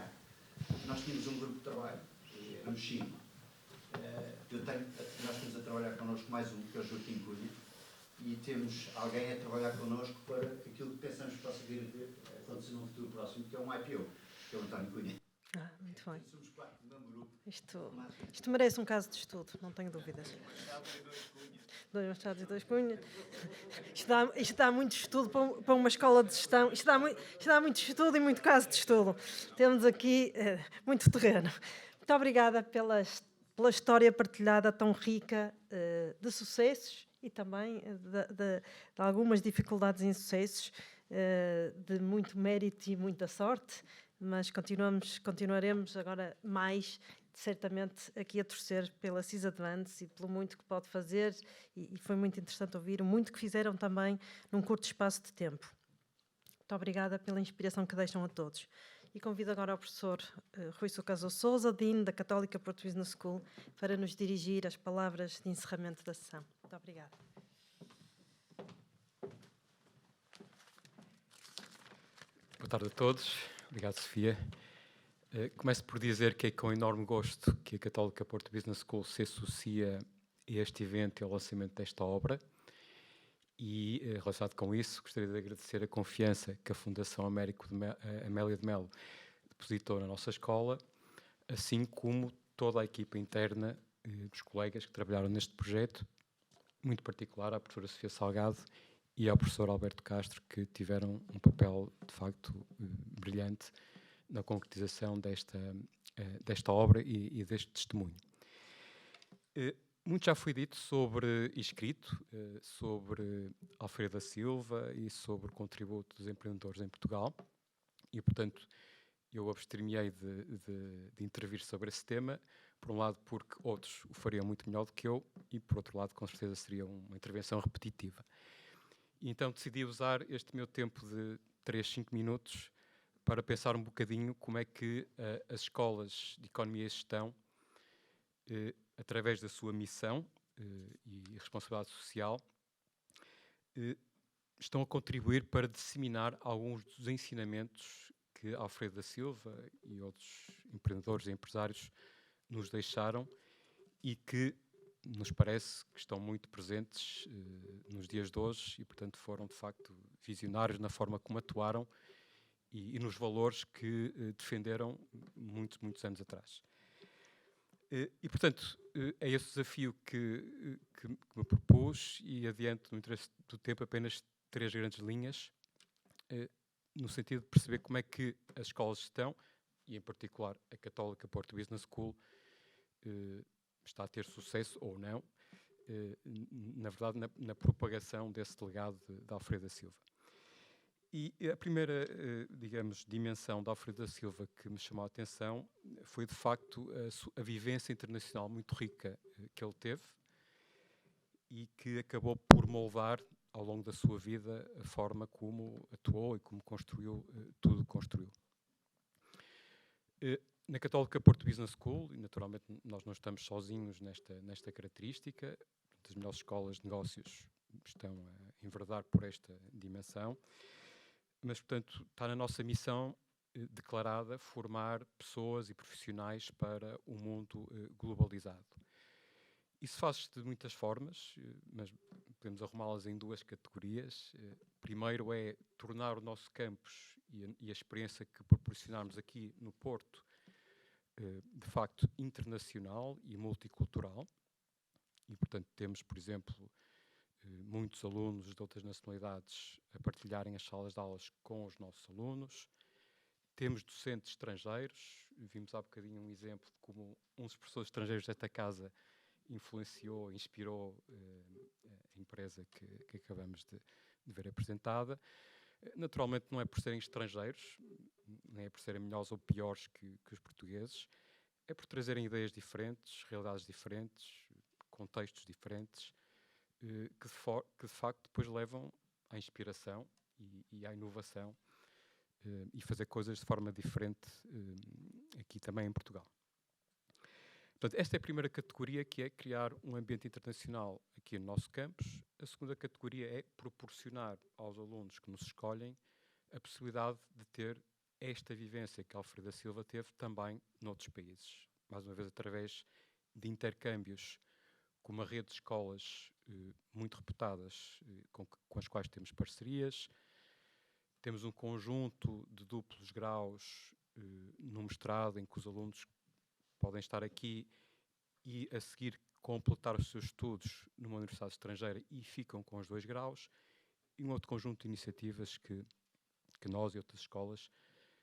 nós tínhamos um grupo de trabalho, éramos 5. Nós temos a trabalhar connosco mais um, que é o Joaquim Cunha, e temos alguém a trabalhar connosco para aquilo que pensamos que possa vir a acontecer num futuro próximo, que é um IPO, que é o António Cunha. Muito bem. Somos 4 do mesmo grupo. Isto merece um caso de estudo, não tenho dúvidas. 2 Machados e 2 Cunha. Isto dá muito estudo para uma escola de gestão. Isto dá muito estudo e muito caso de estudo. Temos aqui muito terreno. Muito obrigada pela história partilhada tão rica de sucessos e também de algumas dificuldades e insucessos, de muito mérito e muita sorte, mas continuaremos agora mais, certamente, aqui a torcer pela Sysadvance e pelo muito que pode fazer, e foi muito interessante ouvir o muito que fizeram também num curto espaço de tempo. Muito obrigada pela inspiração que deixam a todos. E convido agora o professor Rui Sucaso Sousa, Dean da Católica Porto Business School, para nos dirigir as palavras de encerramento da sessão. Muito obrigada. Boa tarde a todos. Obrigado, Sofia. Começo por dizer que é com enorme gosto que a Católica Porto Business School se associa a este evento e ao lançamento desta obra. E, relacionado com isso, gostaria de agradecer a confiança que a Fundação Amélia de Melo depositou na nossa escola, assim como toda a equipa interna dos colegas que trabalharam neste projeto, muito particular à professora Sofia Salgado e ao professor Alberto Castro, que tiveram um papel, de facto, brilhante na concretização desta obra e deste testemunho. Muito já foi dito e escrito sobre Alfredo da Silva e sobre o contributo dos empreendedores em Portugal e, portanto, eu abster-me-ei de intervir sobre esse tema, por um lado porque outros o fariam muito melhor do que eu e, por outro lado, com certeza seria uma intervenção repetitiva. E então decidi usar este meu tempo de 3-5 minutos para pensar um bocadinho como é que as escolas de Economia e Gestão, através da sua missão e responsabilidade social, estão a contribuir para disseminar alguns dos ensinamentos que Alfredo da Silva e outros empreendedores e empresários nos deixaram e que nos parece que estão muito presentes nos dias de hoje e, portanto, foram, de facto, visionários na forma como atuaram e nos valores que defenderam muitos anos atrás. E, portanto, é esse desafio que me propus e adiante, no interesse do tempo, apenas 3 grandes linhas, no sentido de perceber como é que as escolas estão, e em particular a Católica Porto Business School, está a ter sucesso ou não, na verdade, na propagação desse legado de Alfredo da Silva. E a primeira, digamos, dimensão de Alfredo da Silva que me chamou a atenção foi, de facto, a vivência internacional muito rica que ele teve e que acabou por moldar, ao longo da sua vida, a forma como atuou e como construiu tudo o que construiu. Na Católica Porto Business School, e naturalmente nós não estamos sozinhos nesta característica, as melhores escolas de negócios estão a enverdar por esta dimensão, mas, portanto, está na nossa missão declarada formar pessoas e profissionais para um mundo globalizado. Isso faz-se de muitas formas, mas podemos arrumá-las em 2 categorias. Primeiro é tornar o nosso campus e a experiência que proporcionarmos aqui no Porto de facto, internacional e multicultural. E, portanto, temos, por exemplo, muitos alunos de outras nacionalidades a partilharem as salas de aulas com os nossos alunos. Temos docentes estrangeiros. Vimos há bocadinho um exemplo de como um dos professores estrangeiros desta casa influenciou, inspirou a empresa que acabamos de ver apresentada. Naturalmente não é por serem estrangeiros, nem é por serem melhores ou piores que os portugueses, é por trazerem ideias diferentes, realidades diferentes, contextos diferentes, que de facto depois levam à inspiração e à inovação e fazer coisas de forma diferente aqui também em Portugal. Portanto, esta é a primeira categoria, que é criar um ambiente internacional aqui no nosso campus. A segunda categoria é proporcionar aos alunos que nos escolhem a possibilidade de ter esta vivência que Alfredo da Silva teve também noutros países. Mais uma vez, através de intercâmbios com uma rede de escolas muito reputadas, com as quais temos parcerias. Temos um conjunto de duplos graus no mestrado, em que os alunos podem estar aqui e, a seguir, completar os seus estudos numa universidade estrangeira e ficam com os 2 graus, e um outro conjunto de iniciativas que nós e outras escolas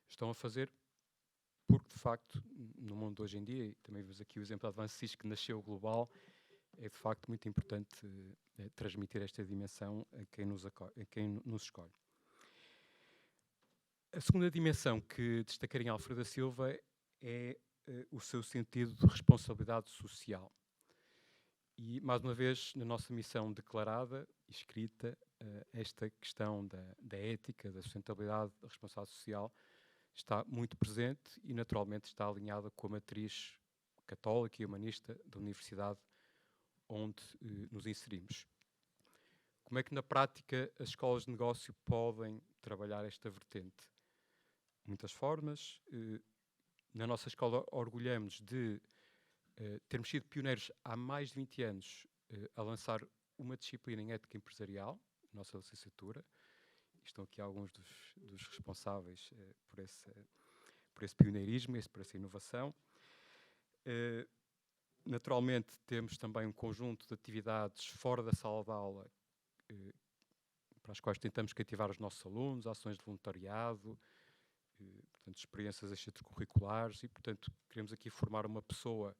estão a fazer, porque, de facto, no mundo de hoje em dia, e também vemos aqui o exemplo da Advancis, que nasceu global, é, de facto, muito importante transmitir esta dimensão a quem nos escolhe. A segunda dimensão que destacaria em Alfredo da Silva é o seu sentido de responsabilidade social. E, mais uma vez, na nossa missão declarada e escrita, esta questão da ética, da sustentabilidade, da responsabilidade social está muito presente e, naturalmente, está alinhada com a matriz católica e humanista da universidade onde nos inserimos. Como é que, na prática, as escolas de negócio podem trabalhar esta vertente? Muitas formas. Na nossa escola orgulhamos de termos sido pioneiros há mais de 20 anos a lançar uma disciplina em ética empresarial, nossa licenciatura. Estão aqui alguns dos responsáveis por esse pioneirismo, por essa inovação. Naturalmente, temos também um conjunto de atividades fora da sala de aula para as quais tentamos cativar os nossos alunos, ações de voluntariado, portanto, experiências extracurriculares e, portanto, queremos aqui formar uma pessoa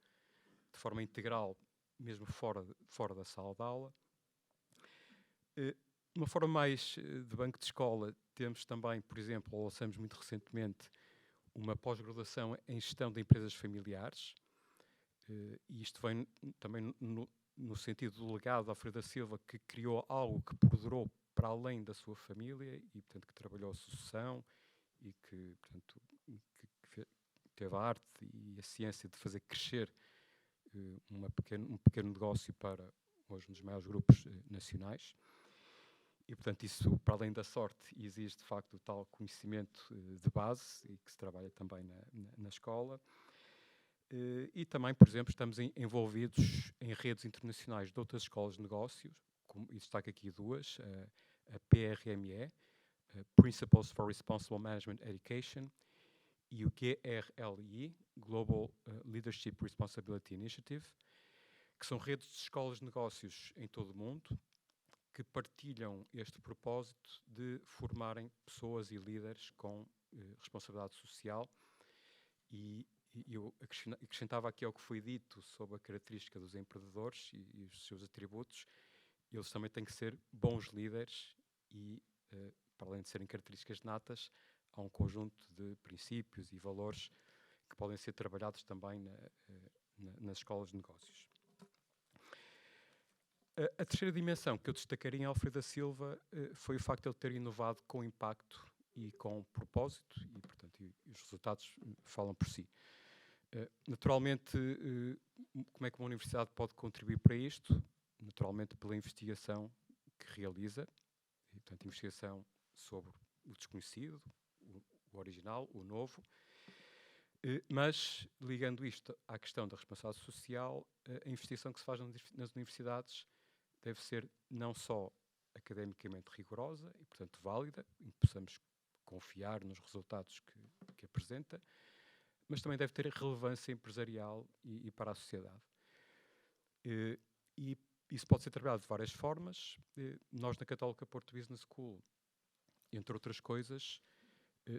de forma integral, mesmo fora da sala de aula. De uma forma mais de banco de escola, temos também, por exemplo, lançamos muito recentemente uma pós-graduação em gestão de empresas familiares, e isto vem também no sentido do legado de Alfredo da Silva, que criou algo que perdurou para além da sua família e, portanto, que trabalhou a sucessão e que, portanto, que teve a arte e a ciência de fazer crescer um pequeno negócio para hoje um dos maiores grupos nacionais. E, portanto, isso, para além da sorte, exige, de facto, o tal conhecimento de base e que se trabalha também na escola. E também, por exemplo, estamos envolvidos em redes internacionais de outras escolas de negócios, e destaco aqui 2, a PRME, Principles for Responsible Management Education, e o GRLI, Global Leadership Responsibility Initiative, que são redes de escolas de negócios em todo o mundo, que partilham este propósito de formarem pessoas e líderes com responsabilidade social. E eu acrescentava aqui ao que foi dito sobre a característica dos empreendedores e os seus atributos. Eles também têm que ser bons líderes e, para além de serem características natas, há um conjunto de princípios e valores que podem ser trabalhados também nas escolas de negócios. A terceira dimensão que eu destacaria em Alfredo da Silva foi o facto de ele ter inovado com impacto e com propósito, e, portanto, os resultados falam por si. Naturalmente, como é que uma universidade pode contribuir para isto? Naturalmente, pela investigação que realiza, e, portanto, investigação sobre o desconhecido, o original, o novo, mas, ligando isto à questão da responsabilidade social, a investigação que se faz nas universidades deve ser não só academicamente rigorosa e, portanto, válida, em que possamos confiar nos resultados que apresenta, mas também deve ter relevância empresarial e para a sociedade. E isso pode ser trabalhado de várias formas. Nós, na Católica Porto Business School, entre outras coisas,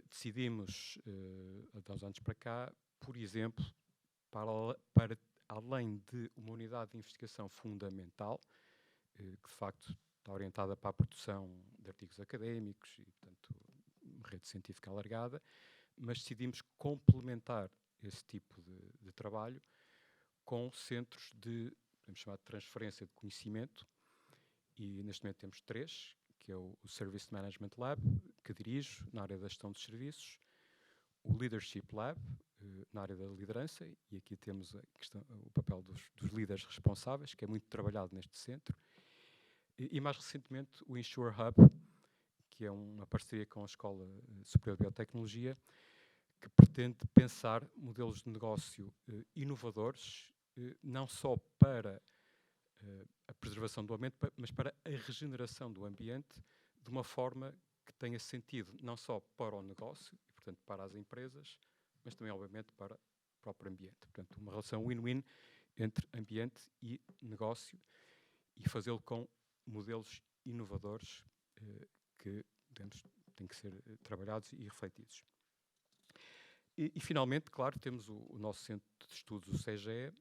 decidimos, há uns anos para cá, por exemplo, para além de uma unidade de investigação fundamental, que de facto está orientada para a produção de artigos académicos e, portanto, uma rede científica alargada, mas decidimos complementar esse tipo de trabalho com centros de, podemos chamar de transferência de conhecimento, e neste momento temos 3, que é o Service Management Lab, que dirijo na área da gestão dos serviços, o Leadership Lab, na área da liderança, e aqui temos o papel dos líderes responsáveis, que é muito trabalhado neste centro, e mais recentemente o Ensure Hub, que é uma parceria com a Escola Superior de Biotecnologia, que pretende pensar modelos de negócio inovadores, não só para a preservação do ambiente, mas para a regeneração do ambiente, de uma forma que tenha sentido não só para o negócio, e portanto para as empresas, mas também, obviamente, para o próprio ambiente. Portanto, uma relação win-win entre ambiente e negócio, e fazê-lo com modelos inovadores que, digamos, têm que ser trabalhados e refletidos. E finalmente, claro, temos o nosso centro de estudos, o CGE,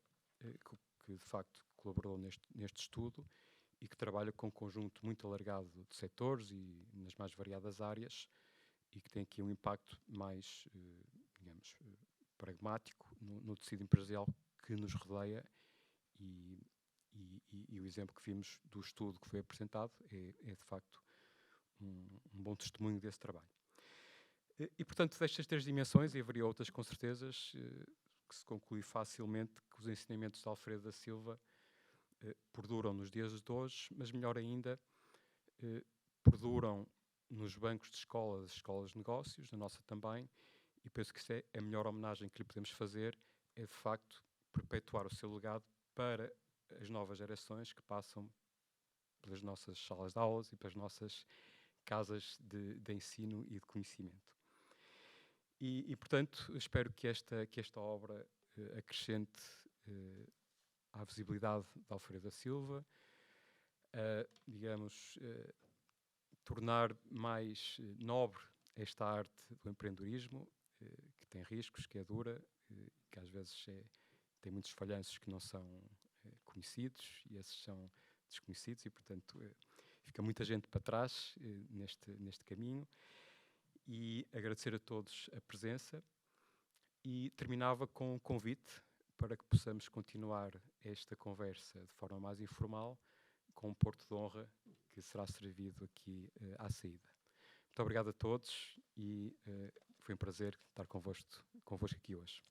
que de facto colaborou neste estudo e que trabalha com um conjunto muito alargado de setores e nas mais variadas áreas, e que tem aqui um impacto mais, digamos, pragmático no tecido empresarial que nos rodeia, e o exemplo que vimos do estudo que foi apresentado é de facto um bom testemunho desse trabalho. E portanto, destas 3 dimensões, e haveria outras com certeza, que se conclui facilmente que os ensinamentos de Alfredo da Silva perduram nos dias de hoje, mas melhor ainda, perduram nos bancos de escolas, escolas de negócios, na nossa também, e penso que isso é a melhor homenagem que lhe podemos fazer, é de facto perpetuar o seu legado para as novas gerações que passam pelas nossas salas de aulas e pelas nossas casas de ensino e de conhecimento. E portanto, espero que esta obra acrescente à visibilidade de Alfredo da Silva, digamos, tornar mais nobre esta arte do empreendedorismo, que tem riscos, que é dura, que às vezes tem muitos falhanços que não são conhecidos, e esses são desconhecidos, e portanto fica muita gente para trás neste caminho. E agradecer a todos a presença, e terminava com um convite para que possamos continuar esta conversa de forma mais informal, com um porto de honra que será servido aqui à saída. Muito obrigado a todos, e foi um prazer estar convosco aqui hoje.